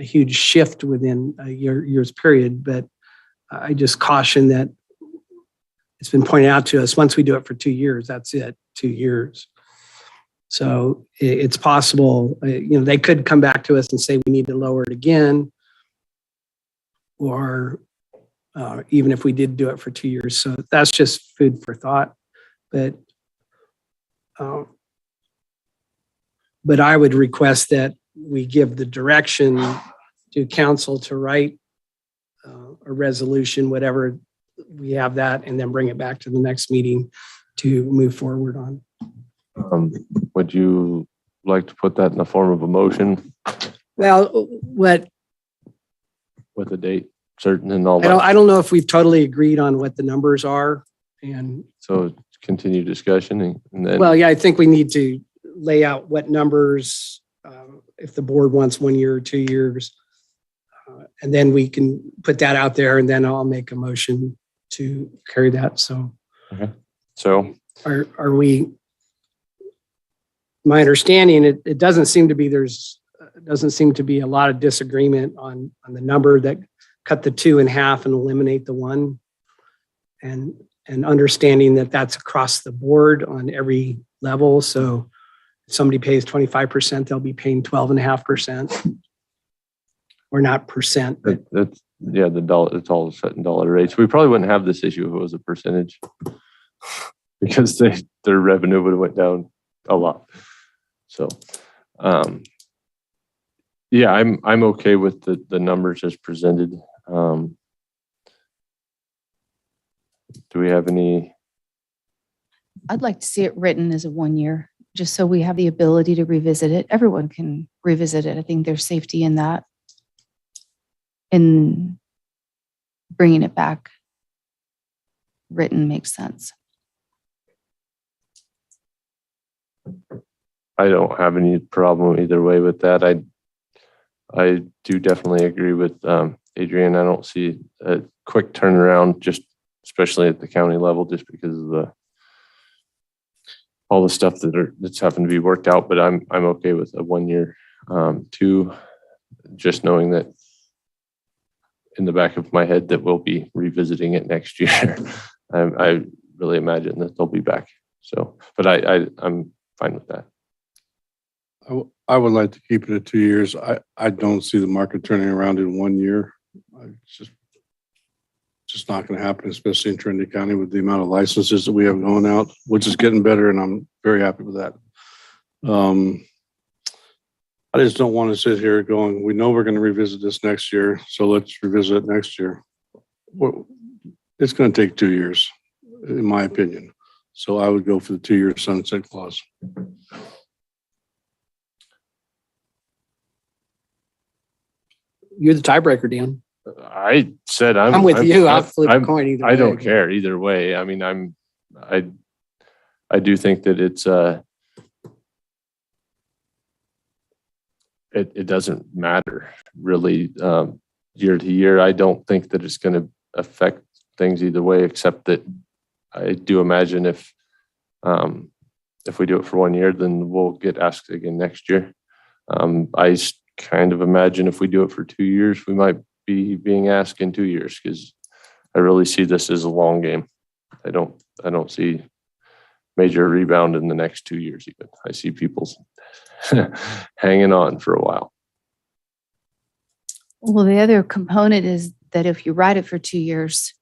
D: huge shift within a year's period. But I just caution that it's been pointed out to us, once we do it for 2 years, that's it, 2 years. So it's possible, they could come back to us and say we need to lower it again, or even if we did do it for 2 years. So that's just food for thought. But I would request that we give the direction to council to write a resolution, whatever we have that, and then bring it back to the next meeting to move forward on.
B: Would you like to put that in the form of a motion?
D: Well, with
B: a date certain and all that?
D: I don't know if we've totally agreed on what the numbers are, and
B: so continue discussion and then.
D: Well, yeah, I think we need to lay out what numbers, if the board wants 1 year or 2 years, and then we can put that out there, and then I'll make a motion to carry that. So,
B: okay. So
D: are we? My understanding, it doesn't seem to be a lot of disagreement on the number that cut the 2 in half and eliminate the 1, and understanding that that's across the board on every level. So if somebody pays 25%, they'll be paying 12.5%, or not percent. But
B: that's the dollar. It's all set in dollar rates. We probably wouldn't have this issue if it was a percentage, because their revenue would have went down a lot. So, yeah, I'm okay with the numbers as presented. Do we have any?
F: I'd like to see it written as a 1 year, just so we have the ability to revisit it. Everyone can revisit it. I think there's safety in that, in bringing it back written makes sense.
B: I don't have any problem either way with that. I do definitely agree with Adrian, I don't see a quick turnaround, just especially at the county level, just because of all the stuff that's happened to be worked out. But I'm okay with a 1 year. Two, just knowing that in the back of my head that we'll be revisiting it next year. I really imagine that they'll be back. So, but I'm fine with that.
E: I would like to keep it at 2 years. I don't see the market turning around in 1 year. It's just not going to happen, especially in Trinity County with the amount of licenses that we have going out, which is getting better, and I'm very happy with that. I just don't want to sit here going, we know we're going to revisit this next year, so let's revisit it next year. It's going to take 2 years, in my opinion. So I would go for the 2 year sunset clause.
D: You're the tiebreaker, Dan.
B: I said I'm
D: with you. I'll flip a coin either
B: I don't
D: way.
B: care either way. I mean, I do think that it doesn't matter really year to year. I don't think that it's going to affect things either way, except that I do imagine if we do it for 1 year, then we'll get asked again next year. I kind of imagine if we do it for 2 years, we might be being asked in 2 years, because I really see this as a long game. I don't see major rebound in the next 2 years even. I see people hanging on for a while.
F: Well, the other component is that if you ride it for 2 years,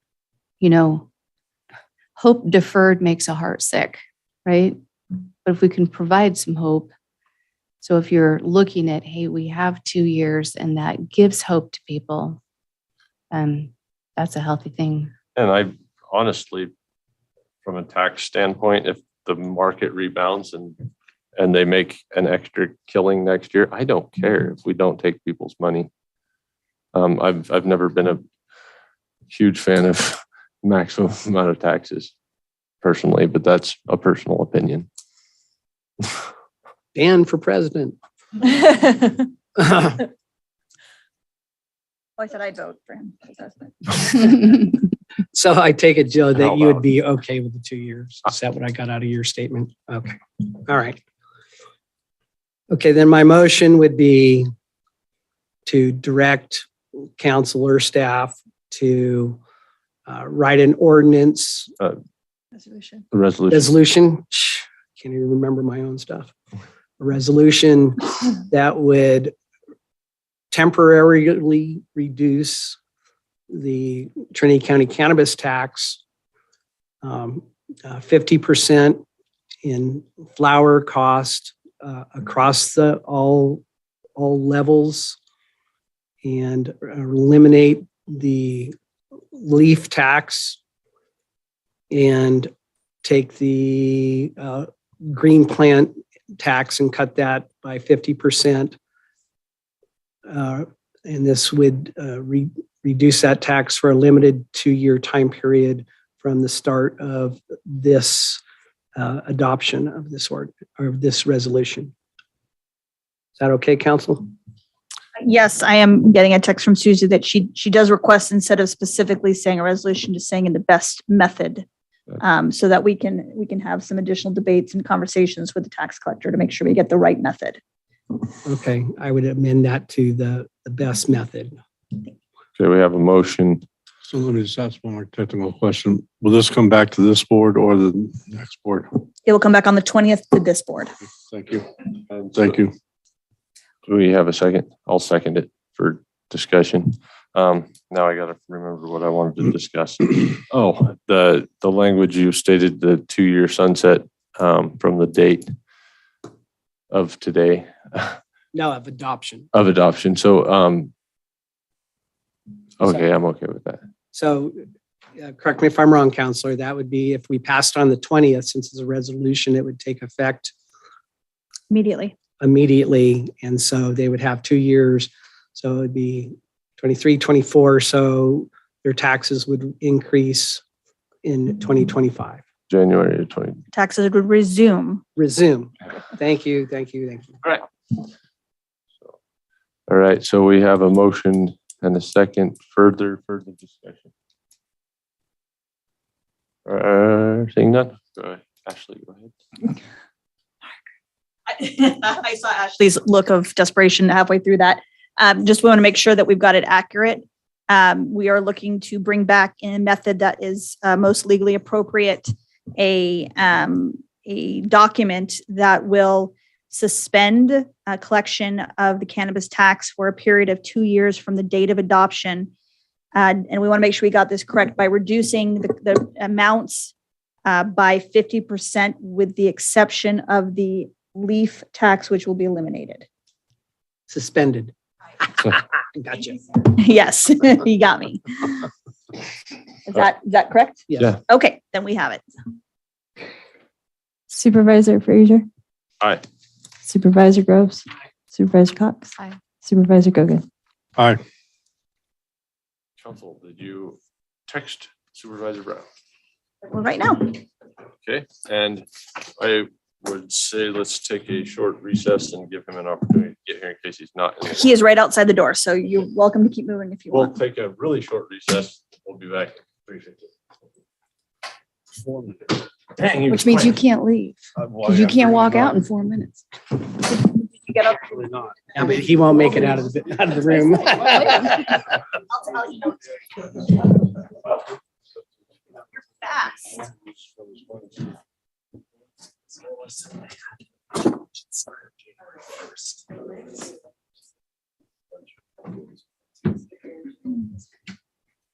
F: hope deferred makes a heart sick, right? But if we can provide some hope, so if you're looking at, hey, we have 2 years and that gives hope to people, that's a healthy thing.
B: And I honestly, from a tax standpoint, if the market rebounds and they make an extra killing next year, I don't care if we don't take people's money. I've never been a huge fan of maximum amount of taxes personally, but that's a personal opinion.
D: Dan for president.
G: I said I'd vote for him as president.
D: So I take it, Joe,
B: How
D: that you would
B: about-
D: be okay with the 2 years. Is that what I got out of your statement? Okay. All right. Okay, then my motion would be to direct council or staff to write an ordinance,
G: Resolution.
B: The
D: resolution. Can't even remember my own stuff. A resolution that would temporarily reduce the Trinity County cannabis tax 50% in flower cost across all levels, and eliminate the leaf tax and take the green plant tax and cut that by 50%. And this would reduce that tax for a limited 2 year time period from the start of this adoption of this resolution. Is that okay, council?
G: Yes, I am getting a text from Susie that she does request, instead of specifically saying a resolution, just saying in the best method, so that we can have some additional debates and conversations with the tax collector to make sure we get the right method.
D: Okay, I would amend that to the best method.
B: Okay, we have a motion.
E: So let me just ask one more technical question. Will this come back to this board or the next board?
G: It will come back on the 20th to this board.
E: Thank you. Thank you.
B: Do we have a second? I'll second it for discussion. Now I got to remember what I wanted to discuss. Oh, the language you stated, the 2 year sunset from the date of today.
D: No, of adoption.
B: Of adoption. So, okay, I'm okay with that.
D: So correct me if I'm wrong, Counselor, that would be if we passed on the 20th, since it's a resolution, it would take effect
G: Immediately.
D: And so they would have 2 years. So it'd be 23, 24. So their taxes would increase in 2025.
B: January 20.
G: Taxes would resume.
D: Thank you.
B: All right. So we have a motion and a second. Further discussion. Seeing none. Ashley, go ahead.
G: I saw Ashley's look of desperation halfway through that. Just want to make sure that we've got it accurate. We are looking to bring back in a method that is most legally appropriate, a document that will suspend a collection of the cannabis tax for a period of 2 years from the date of adoption. And we want to make sure we got this correct by reducing the amounts by 50% with the exception of the leaf tax, which will be eliminated.
D: Suspended. Gotcha.
G: Yes, you got me. Is that correct?
D: Yes.
B: Yeah.
G: Okay, then we have it.
L: Supervisor Frazier,
B: Aye.
L: Supervisor Groves, Supervisor Cox,
F: Aye.
L: Supervisor Gogan.
E: Aye.
B: Council, did you text Supervisor Brown?
G: Well, right now.
B: Okay, and I would say let's take a short recess and give him an opportunity to get here in case he's not in the.
G: He is right outside the door, so you're welcome to keep moving if you
B: We'll
G: want.
B: take a really short recess. We'll be back at 3:50. Dang,
F: Which means you can't leave because you can't walk out in 4 minutes.
G: Get up.
D: Yeah, but he won't make it out of the room.
G: I'll tell you. You're fast.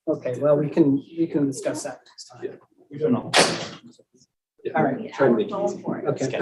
D: Okay, well, we can discuss that next time. All right. Okay.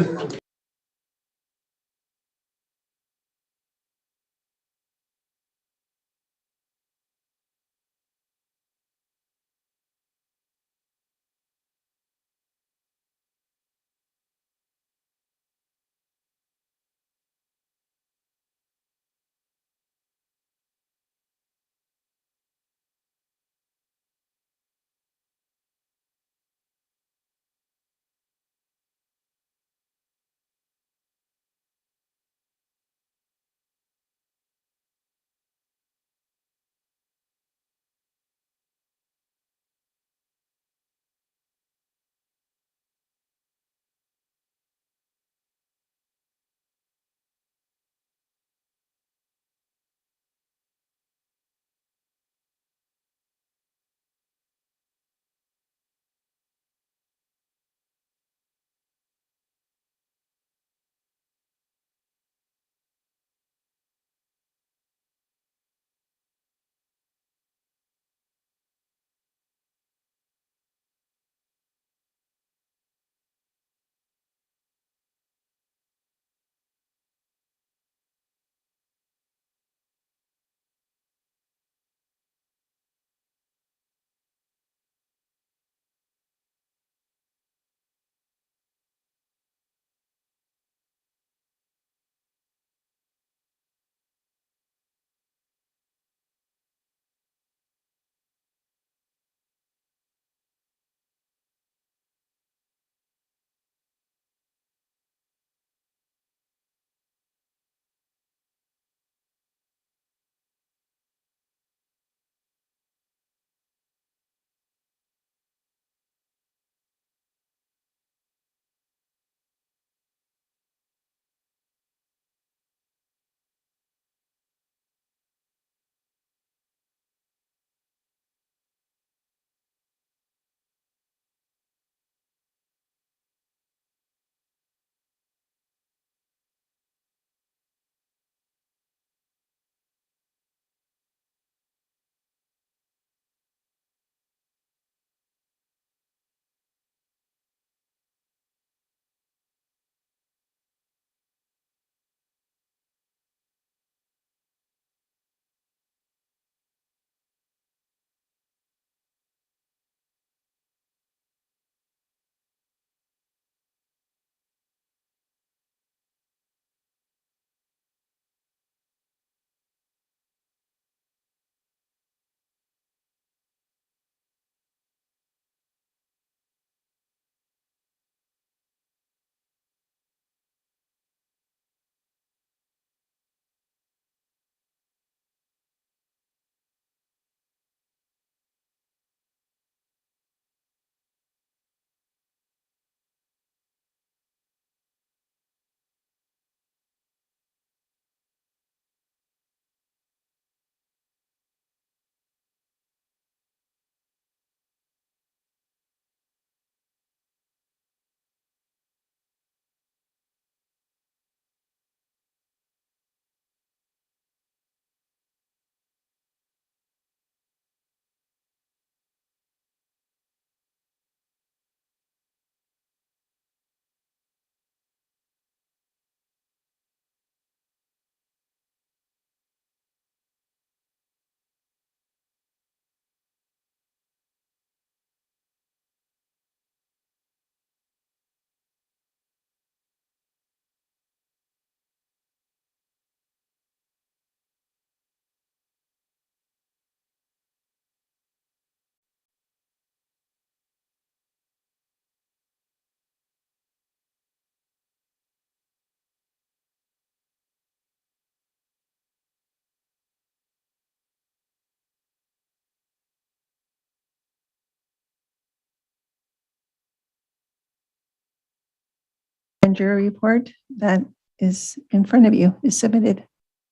U: grand jury report that is in front of you is submitted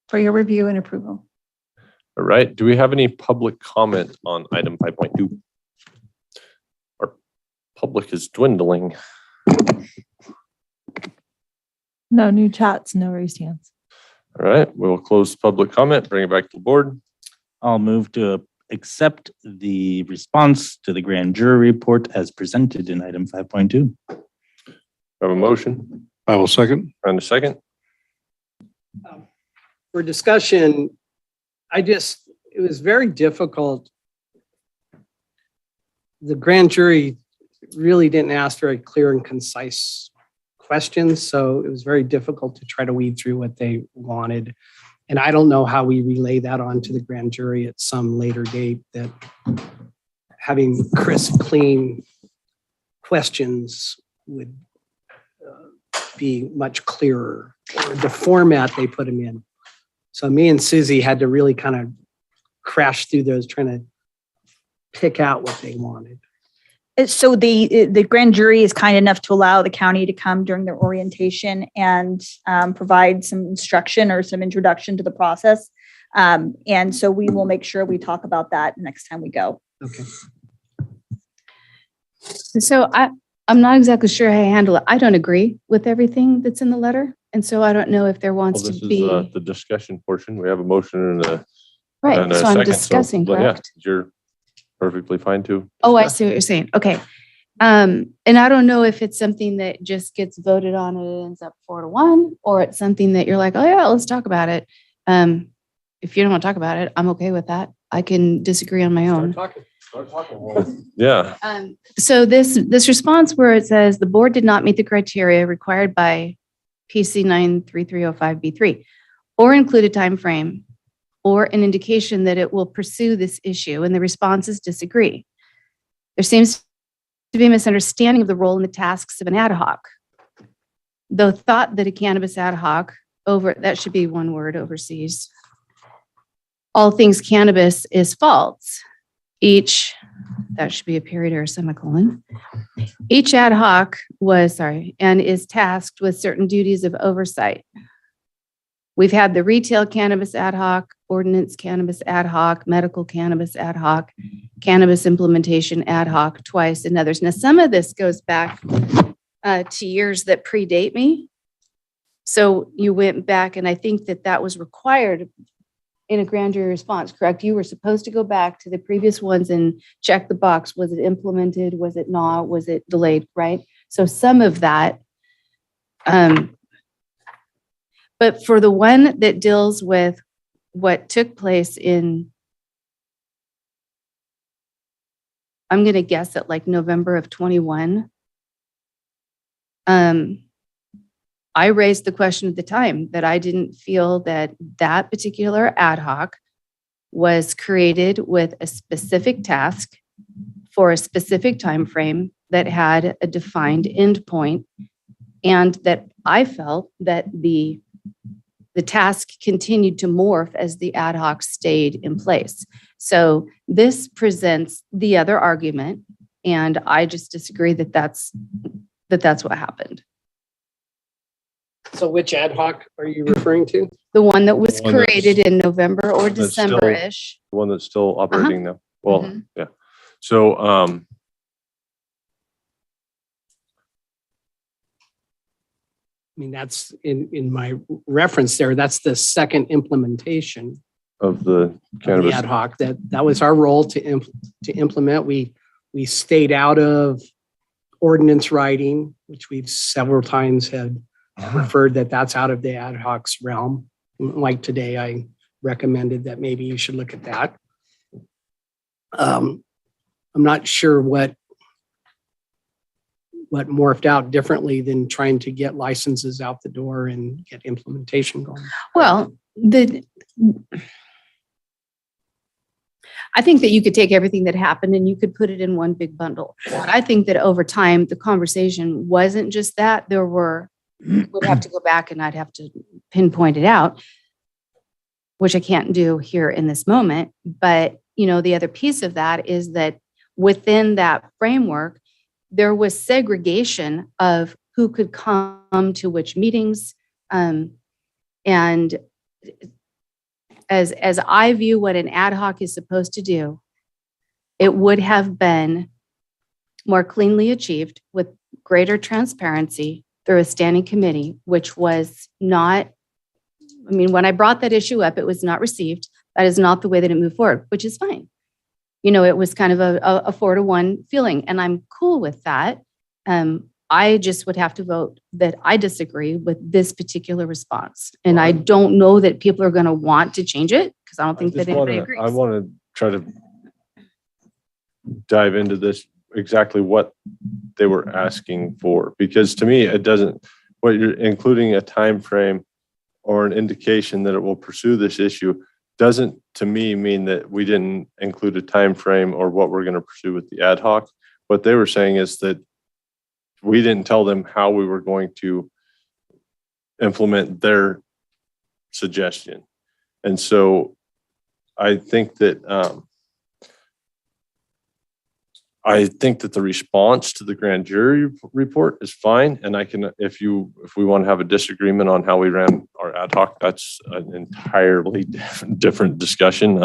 U: for your review and approval.
B: All right. Do we have any public comment on item 5.2? Our public is dwindling.
L: No new chats, no raised hands.
B: All right. We'll close public comment, bring it back to the board.
V: I'll move to accept the response to the grand jury report as presented in item 5.2.
B: Have a motion.
E: I will second.
B: And a second.
D: For discussion, it was very difficult. The grand jury really didn't ask very clear and concise questions, so it was very difficult to try to weed through what they wanted. And I don't know how we relay that on to the grand jury at some later date, that having crisp, clean questions would be much clearer, or the format they put them in. So me and Susie had to really kind of crash through those, trying to pick out what they wanted.
G: So the grand jury is kind enough to allow the county to come during their orientation and provide some instruction or some introduction to the process. And so we will make sure we talk about that next time we go.
D: Okay.
F: So I'm not exactly sure how to handle it. I don't agree with everything that's in the letter. And so I don't know if there wants
B: Well, this
F: to be.
B: is the discussion portion. We have a motion and a
F: Right.
B: and a
F: So I'm
B: second.
F: discussing,
B: But
F: correct?
B: Yeah, you're perfectly fine too.
F: Oh, I see what you're saying. Okay. And I don't know if it's something that just gets voted on and it ends up 4-1, or it's something that you're like, oh yeah, let's talk about it. If you don't want to talk about it, I'm okay with that. I can disagree on my own.
B: Start talking. Yeah.
F: So this response where it says the board did not meet the criteria required by PC 93305B3 or include a time frame or an indication that it will pursue this issue, and the responses disagree. There seems to be a misunderstanding of the role and the tasks of an ad hoc. Though thought that a cannabis ad hoc that should be one word, oversees all things cannabis is false. That should be a period or a semicolon. Each ad hoc and is tasked with certain duties of oversight. We've had the retail cannabis ad hoc, ordinance cannabis ad hoc, medical cannabis ad hoc, cannabis implementation ad hoc twice, and others. Now, some of this goes back to years that predate me. So you went back, and I think that was required in a grand jury response, correct? You were supposed to go back to the previous ones and check the box. Was it implemented? Was it not? Was it delayed, right? So some of that. But for the one that deals with what took place I'm going to guess at like November of 21. I raised the question at the time that I didn't feel that particular ad hoc was created with a specific task for a specific time frame that had a defined endpoint, and that I felt that the task continued to morph as the ad hoc stayed in place. So this presents the other argument, and I just disagree that that's what happened.
D: So which ad hoc are you referring to?
F: The one that was
B: The one that's-
F: created in November or
B: that's still-
F: December-ish.
B: The one that's still operating now. Well,
F: Mhm.
B: yeah. So,
D: I mean, that's in my reference there, that's the second implementation
B: of the
D: of the
B: cannabis.
D: ad hoc. That was our role to implement. We stayed out of ordinance writing, which we've several times had referred that's out of the ad hoc's realm. Like today, I recommended that maybe you should look at that. I'm not sure what morphed out differently than trying to get licenses out the door and get implementation going.
F: Well, I think that you could take everything that happened and you could put it in one big bundle. But I think that over time, the conversation wasn't just that. We'd have to go back and I'd have to pinpoint it out, which I can't do here in this moment. But, the other piece of that is that within that framework, there was segregation of who could come to which meetings. And as I view what an ad hoc is supposed to do, it would have been more cleanly achieved with greater transparency through a standing committee, which was not, I mean, when I brought that issue up, it was not received. That is not the way that it moved forward, which is fine. You know, it was kind of a 4-to-1 feeling, and I'm cool with that. I just would have to vote that I disagree with this particular response. And I don't know that people are going to want to change it because I don't think that anybody agrees.
B: I want to try to dive into this, exactly what they were asking for, because to me, it doesn't, what you're including a time frame or an indication that it will pursue this issue doesn't to me mean that we didn't include a time frame or what we're going to pursue with the ad hoc. What they were saying is that we didn't tell them how we were going to implement their suggestion. And so I think that the response to the grand jury report is fine. And I can, if we want to have a disagreement on how we ran our ad hoc, that's an entirely different discussion.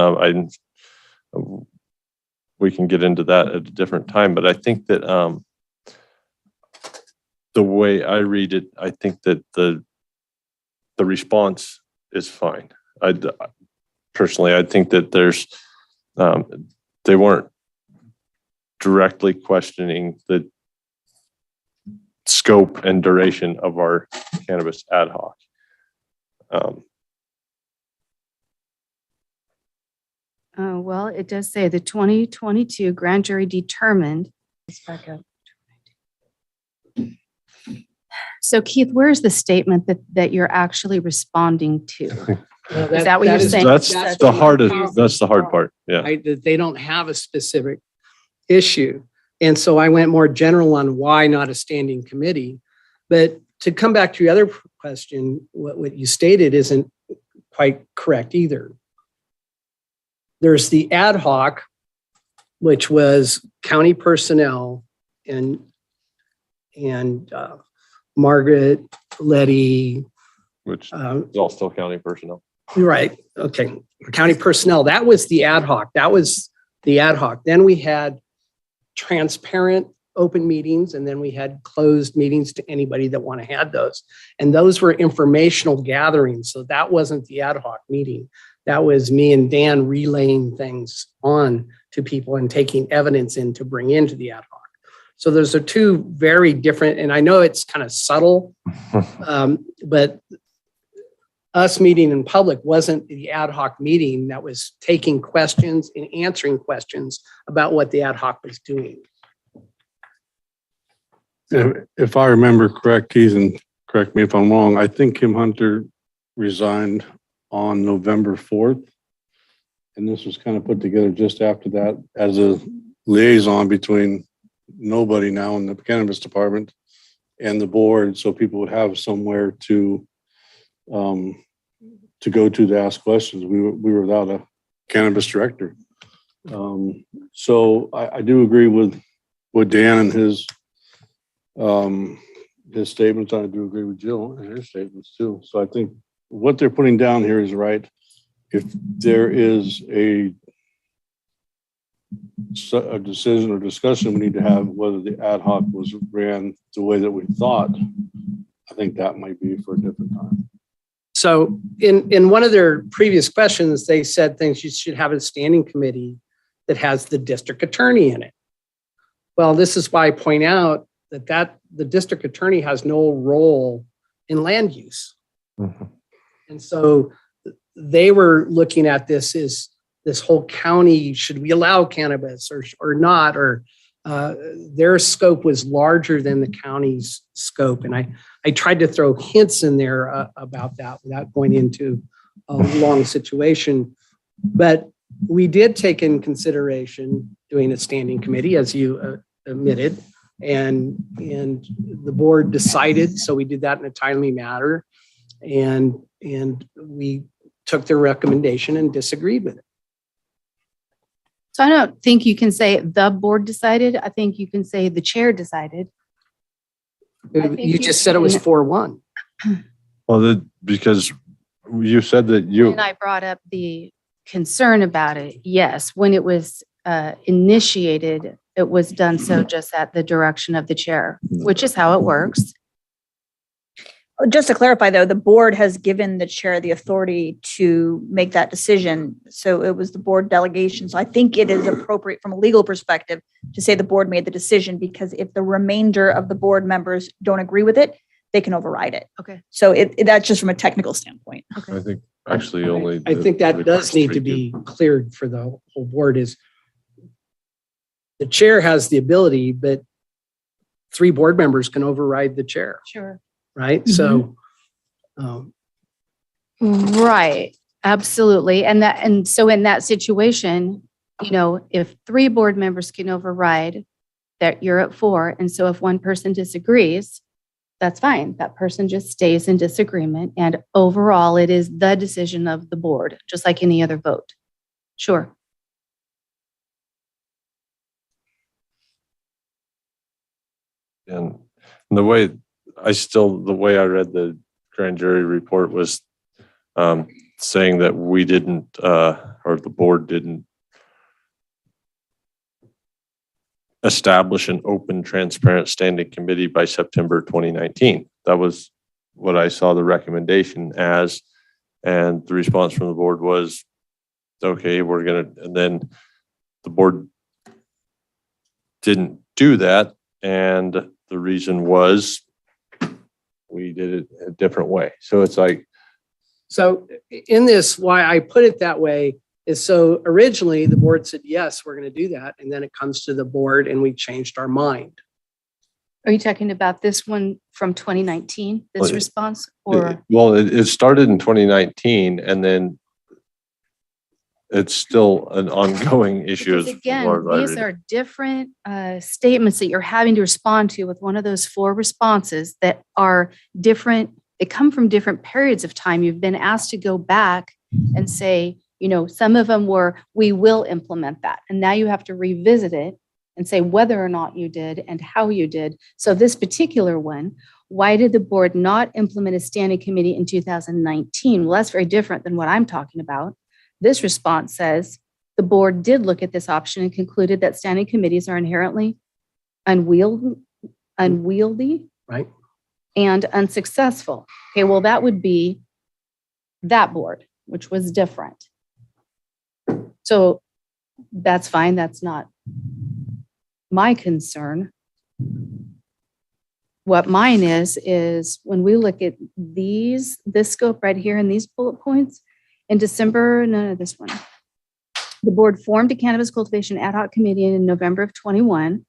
B: We can get into that at a different time, but I think that the way I read it, I think that the response is fine. Personally, I think that there's, they weren't directly questioning the scope and duration of our cannabis ad hoc.
F: Well, it does say the 2022 grand jury determined. Let's back up. So Keith, where's the statement that you're actually responding to? Is that what you're saying?
B: That's the hard part. Yeah.
D: Right? That they don't have a specific issue. And so I went more general on why not a standing committee. But to come back to your other question, what you stated isn't quite correct either. There's the ad hoc, which was county personnel and Margaret, Letty.
B: Which is all still county personnel.
D: Right. Okay. County personnel. That was the ad hoc. Then we had transparent open meetings, and then we had closed meetings to anybody that want to have those. And those were informational gatherings. So that wasn't the ad hoc meeting. That was me and Dan relaying things on to people and taking evidence in to bring into the ad hoc. So those are two very different, and I know it's kind of subtle, but us meeting in public wasn't the ad hoc meeting that was taking questions and answering questions about what the ad hoc was doing.
E: If I remember correct, Keith, and correct me if I'm wrong, I think Kim Hunter resigned on November 4th. And this was kind of put together just after that as a liaison between nobody now in the cannabis department and the board, so people would have somewhere to go to ask questions. We were without a cannabis director. So I do agree with Dan and his statements. I do agree with Jill and her statements too. So I think what they're putting down here is right. If there is a decision or discussion we need to have whether the ad hoc was ran the way that we thought, I think that might be for a different time.
D: So in one of their previous questions, they said things you should have a standing committee that has the district attorney in it. Well, this is why I point out that the district attorney has no role in land use. Mm-hmm. And so they were looking at this as this whole county, should we allow cannabis or not? Or their scope was larger than the county's scope. And I tried to throw hints in there about that without going into a long situation. But we did take in consideration doing a standing committee, as you admitted, and the board decided. So we did that in a timely manner. And we took their recommendation and disagreed with it.
F: So I don't think you can say the board decided. I think you can say the chair decided.
D: You just said it was 4-1.
B: Well, because you said that you,
F: And I brought up the concern about it. Yes, when it was initiated, it was done so just at the direction of the chair, which is how it works.
G: Just to clarify though, the board has given the chair the authority to make that decision. So it was the board delegation. So I think it is appropriate from a legal perspective to say the board made the decision, because if the remainder of the board members don't agree with it, they can override it.
F: Okay.
G: So that's just from a technical standpoint.
B: I think actually only.
D: I think that does need to be cleared for the whole board. Is the chair has the ability, but 3 board members can override the chair.
F: Sure.
D: Right? So,
F: Right, absolutely. And so in that situation, if 3 board members can override, that you're at 4. And so if one person disagrees, that's fine. That person just stays in disagreement. And overall, it is the decision of the board, just like any other vote. Sure.
B: And the way I read the grand jury report was saying that we didn't, or the board didn't establish an open, transparent standing committee by September 2019. That was what I saw the recommendation as. And the response from the board was, okay, and then the board didn't do that. And the reason was we did it a different way. So it's like.
D: So in this, why I put it that way is so originally the board said, yes, we're going to do that. And then it comes to the board and we changed our mind.
F: Are you talking about this one from 2019, this response? Or
B: Well, it started in 2019 and then it's still an ongoing issue.
F: because again, these are different statements that you're having to respond to with one of those 4 responses that are different. They come from different periods of time. You've been asked to go back and say, some of them were, we will implement that. And now you have to revisit it and say whether or not you did and how you did. So this particular one, why did the board not implement a standing committee in 2019? Well, that's very different than what I'm talking about. This response says the board did look at this option and concluded that standing committees are inherently unwieldy,
D: right,
F: and unsuccessful. Okay, well, that would be that board, which was different. So that's fine. That's not my concern. What mine is when we look at this scope right here and these bullet points, in December, this one, the board formed a cannabis cultivation ad hoc committee in November of 21.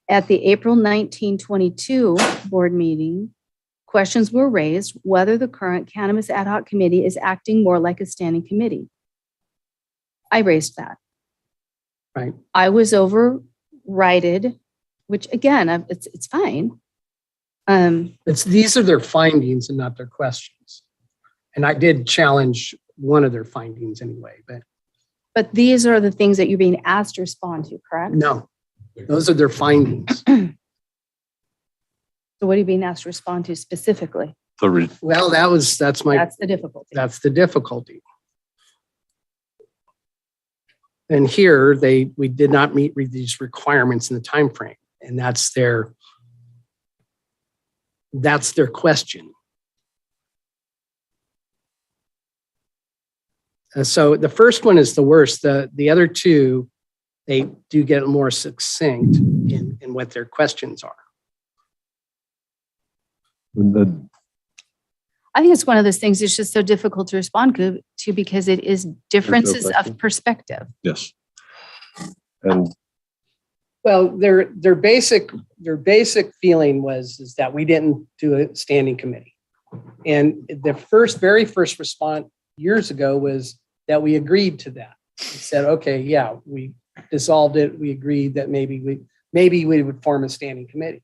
F: At the April 1922 board meeting, questions were raised whether the current cannabis ad hoc committee is acting more like a standing committee. I raised that.
D: Right.
F: I was overrided, which again, it's fine.
D: These are their findings and not their questions. And I did challenge one of their findings anyway,
F: but these are the things that you're being asked to respond to, correct?
D: No, those are their findings.
F: So what are you being asked to respond to specifically?
D: Well, that's
F: the difficulty.
D: That's the difficulty. And here we did not meet these requirements in the time frame, and that's their question. So the first one is the worst. The other 2, they do get more succinct in what their questions are.
F: I think it's one of those things that's just so difficult to respond to because it is differences of perspective.
B: Yes. And
D: well, their basic feeling is that we didn't do a standing committee. And the very first response years ago was that we agreed to that. We said, okay, yeah, we dissolved it. We agreed that maybe we would form a standing committee.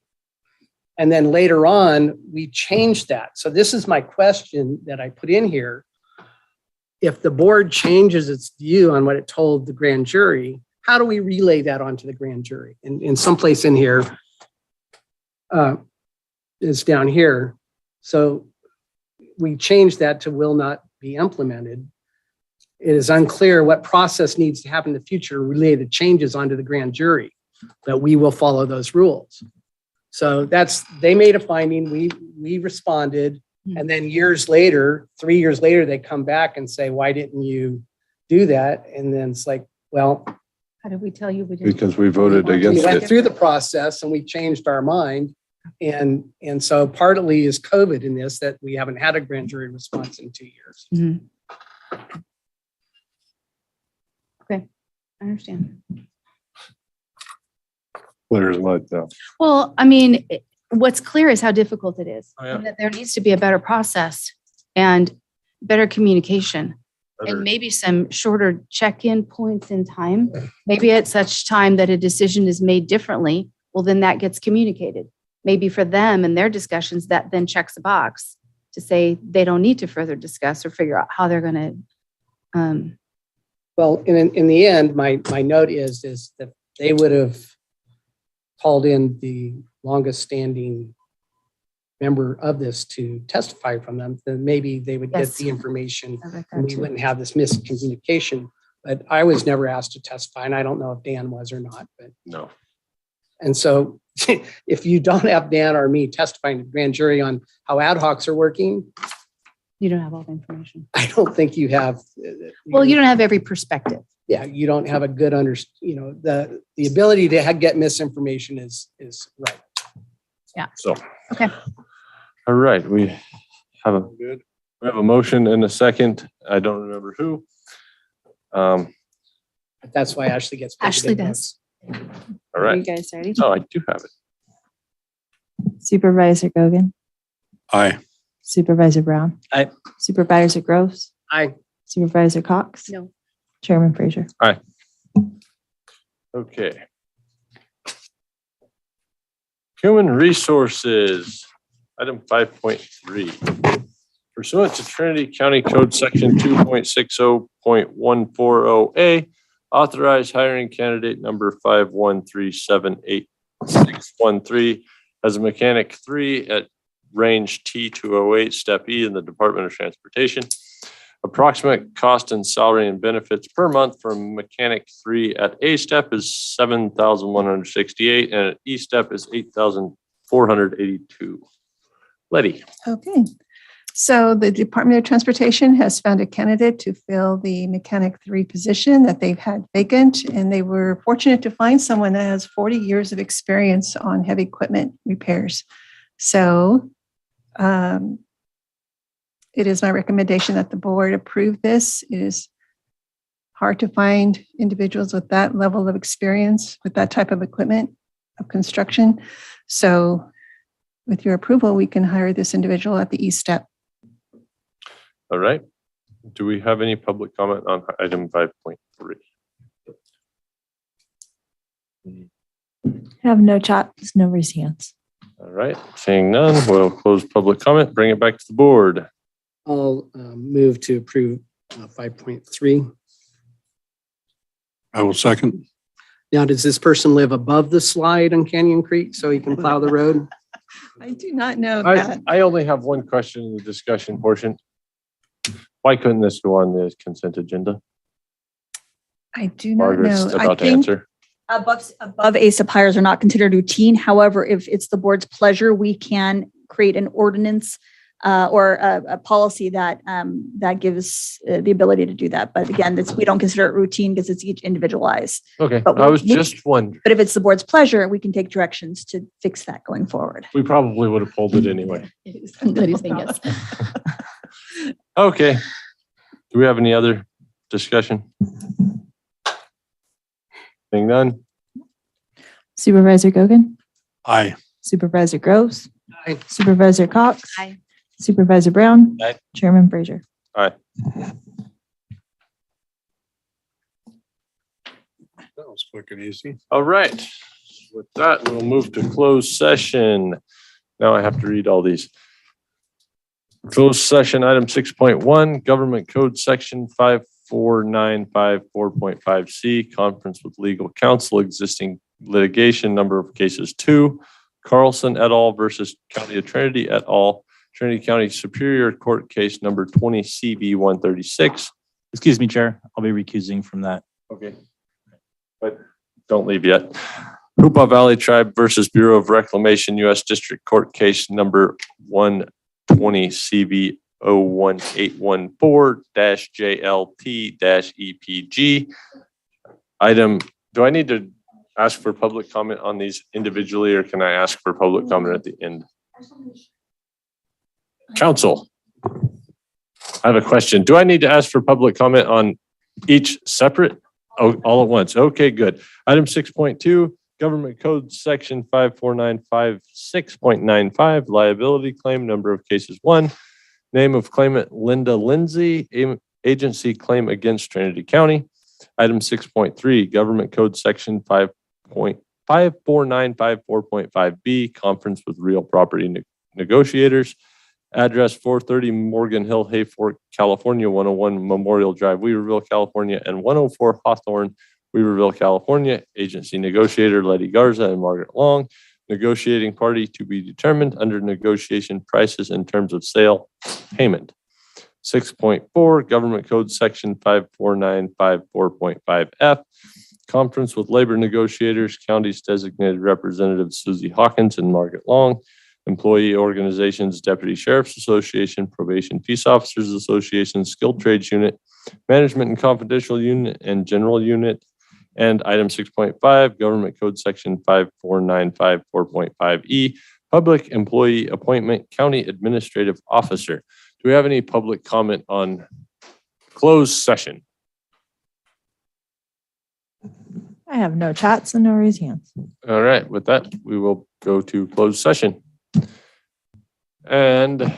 D: And then later on, we changed that. So this is my question that I put in here. If the board changes its view on what it told the grand jury, how do we relay that onto the grand jury? And someplace in here, is down here. So we changed that to will not be implemented. It is unclear what process needs to happen in the future related to changes onto the grand jury, that we will follow those rules. So they made a finding, we responded, and then years later, 3 years later, they come back and say, why didn't you do that? And then it's like, well,
F: How did we tell you we didn't?
B: Because we voted
D: we
B: against
D: went
B: it.
D: through the process and we changed our mind. And so partly is COVID in this, that we haven't had a grand jury response in 2 years.
F: Mhm. Okay, I understand.
B: Clear as mud, though.
F: Well, I mean, what's clear is how difficult it is.
B: Oh, yeah.
F: And that there needs to be a better process and better communication.
B: Better.
F: And maybe some shorter check-in points in time. Maybe at such time that a decision is made differently, well, then that gets communicated. Maybe for them and their discussions, that then checks a box to say they don't need to further discuss or figure out how they're going to.
D: Well, in the end, my note is that they would have called in the longest standing member of this to testify from them, then maybe they would get
F: Yes.
D: the information
F: I like that
D: and we
F: too.
D: wouldn't have this miscommunication. But I was never asked to testify, and I don't know if Dan was or not, but.
B: No.
D: And so if you don't have Dan or me testifying to the grand jury on how ad hocs are working,
F: You don't have all the information.
D: I don't think you have.
F: Well, you don't have every perspective.
D: Yeah, you don't have a good the ability to get misinformation is right.
F: Yeah.
B: So.
F: Okay.
B: All right, we have a motion and a second. I don't remember who.
D: That's why Ashley gets.
F: Ashley does.
B: All
F: Are
B: right.
F: you guys ready?
B: Oh, I do have it.
L: Supervisor Gogan,
E: Aye.
L: Supervisor Brown.
V: Aye.
L: Supervisor Groves,
D: Aye.
L: Supervisor Cox.
F: No.
L: Chairman Frazier.
B: Aye. Okay. Human Resources, item 5.3. Pursuant to Trinity County Code Section 2.60.140A, authorize hiring candidate number 513786613 as a mechanic 3 at range T208, step E in the Department of Transportation. Approximate cost and salary and benefits per month for mechanic 3 at A step is $7,168 and at E step is $8,482. Letty.
U: Okay. So the Department of Transportation has found a candidate to fill the Mechanic 3 position that they've had vacant, and they were fortunate to find someone that has 40 years of experience on heavy equipment repairs. So it is my recommendation that the board approve this. It is hard to find individuals with that level of experience with that type of equipment of construction. So with your approval, we can hire this individual at the E step.
B: All right. Do we have any public comment on item 5.3?
L: Have no chats, no raised hands.
B: All right. Seeing none, we'll close public comment, bring it back to the board.
D: I'll move to approve 5.3.
E: I will second.
D: Now, does this person live above the slide on Canyon Creek so he can plow the road?
U: I do not know that.
B: I only have one question in the discussion portion. Why couldn't this go on the consent agenda?
U: I do not
B: Margaret's
U: know.
B: about to answer.
G: Above ASAP hires are not considered routine. However, if it's the board's pleasure, we can create an ordinance or a policy that gives the ability to do that. But again, we don't consider it routine because it's each individualized.
B: Okay,
G: But
B: I was just wondering.
G: But if it's the board's pleasure, we can take directions to fix that going forward.
B: We probably would have pulled it anyway.
F: I'm glad he's saying yes.
B: Okay. Do we have any other discussion? Seeing none?
L: Supervisor Gogan,
E: Aye.
L: Supervisor Groves,
D: Aye.
L: Supervisor Cox.
F: Aye.
L: Supervisor Brown.
B: Aye.
L: Chairman Frazier.
B: Aye.
E: That was quick and easy.
B: All right. With that, we'll move to closed session. Now I have to read all these. Closed session item 6.1, Government Code Section 54954.5C, conference with legal counsel, existing litigation, number of cases 2, Carlson et al. Versus County of Trinity et al. Trinity County Superior Court Case number 20 CB 136.
V: Excuse me, Chair. I'll be recusing from that.
B: Okay. But don't leave yet. Hoopa Valley Tribe versus Bureau of Reclamation U.S. District Court Case number 120 CB 01814-JLT-EPG. Item, do I need to ask for public comment on these individually, or can I ask for public comment at the end? Council, I have a question. Do I need to ask for public comment on each separate? Oh, all at once. Okay, good. Item 6.2, Government Code Section 54956.95, liability claim, number of cases 1. Name of claimant Linda Lindsay, agency claim against Trinity County. Item 6.3, Government Code Section 5.54954.5B, conference with real property negotiators. Address 430 Morgan Hill, Hayfork, California, 101 Memorial Drive, Weaverville, California, and 104 Hawthorne, Weaverville, California. Agency negotiator Letty Garza and Margaret Long. Negotiating party to be determined under negotiation prices and terms of sale payment. 6.4, Government Code Section 54954.5F, conference with labor negotiators, county's designated representatives Susie Hawkins and Margaret Long. Employee organizations, Deputy Sheriff's Association, Probation Peace Officers Association, Skilled Trades Unit, Management and Confidential Unit, and General Unit. And item 6.5, Government Code Section 54954.5E, Public Employee Appointment, County Administrative Officer. Do we have any public comment on closed session?
L: I have no chats and no raised hands.
B: All right, with that, we will go to closed session. And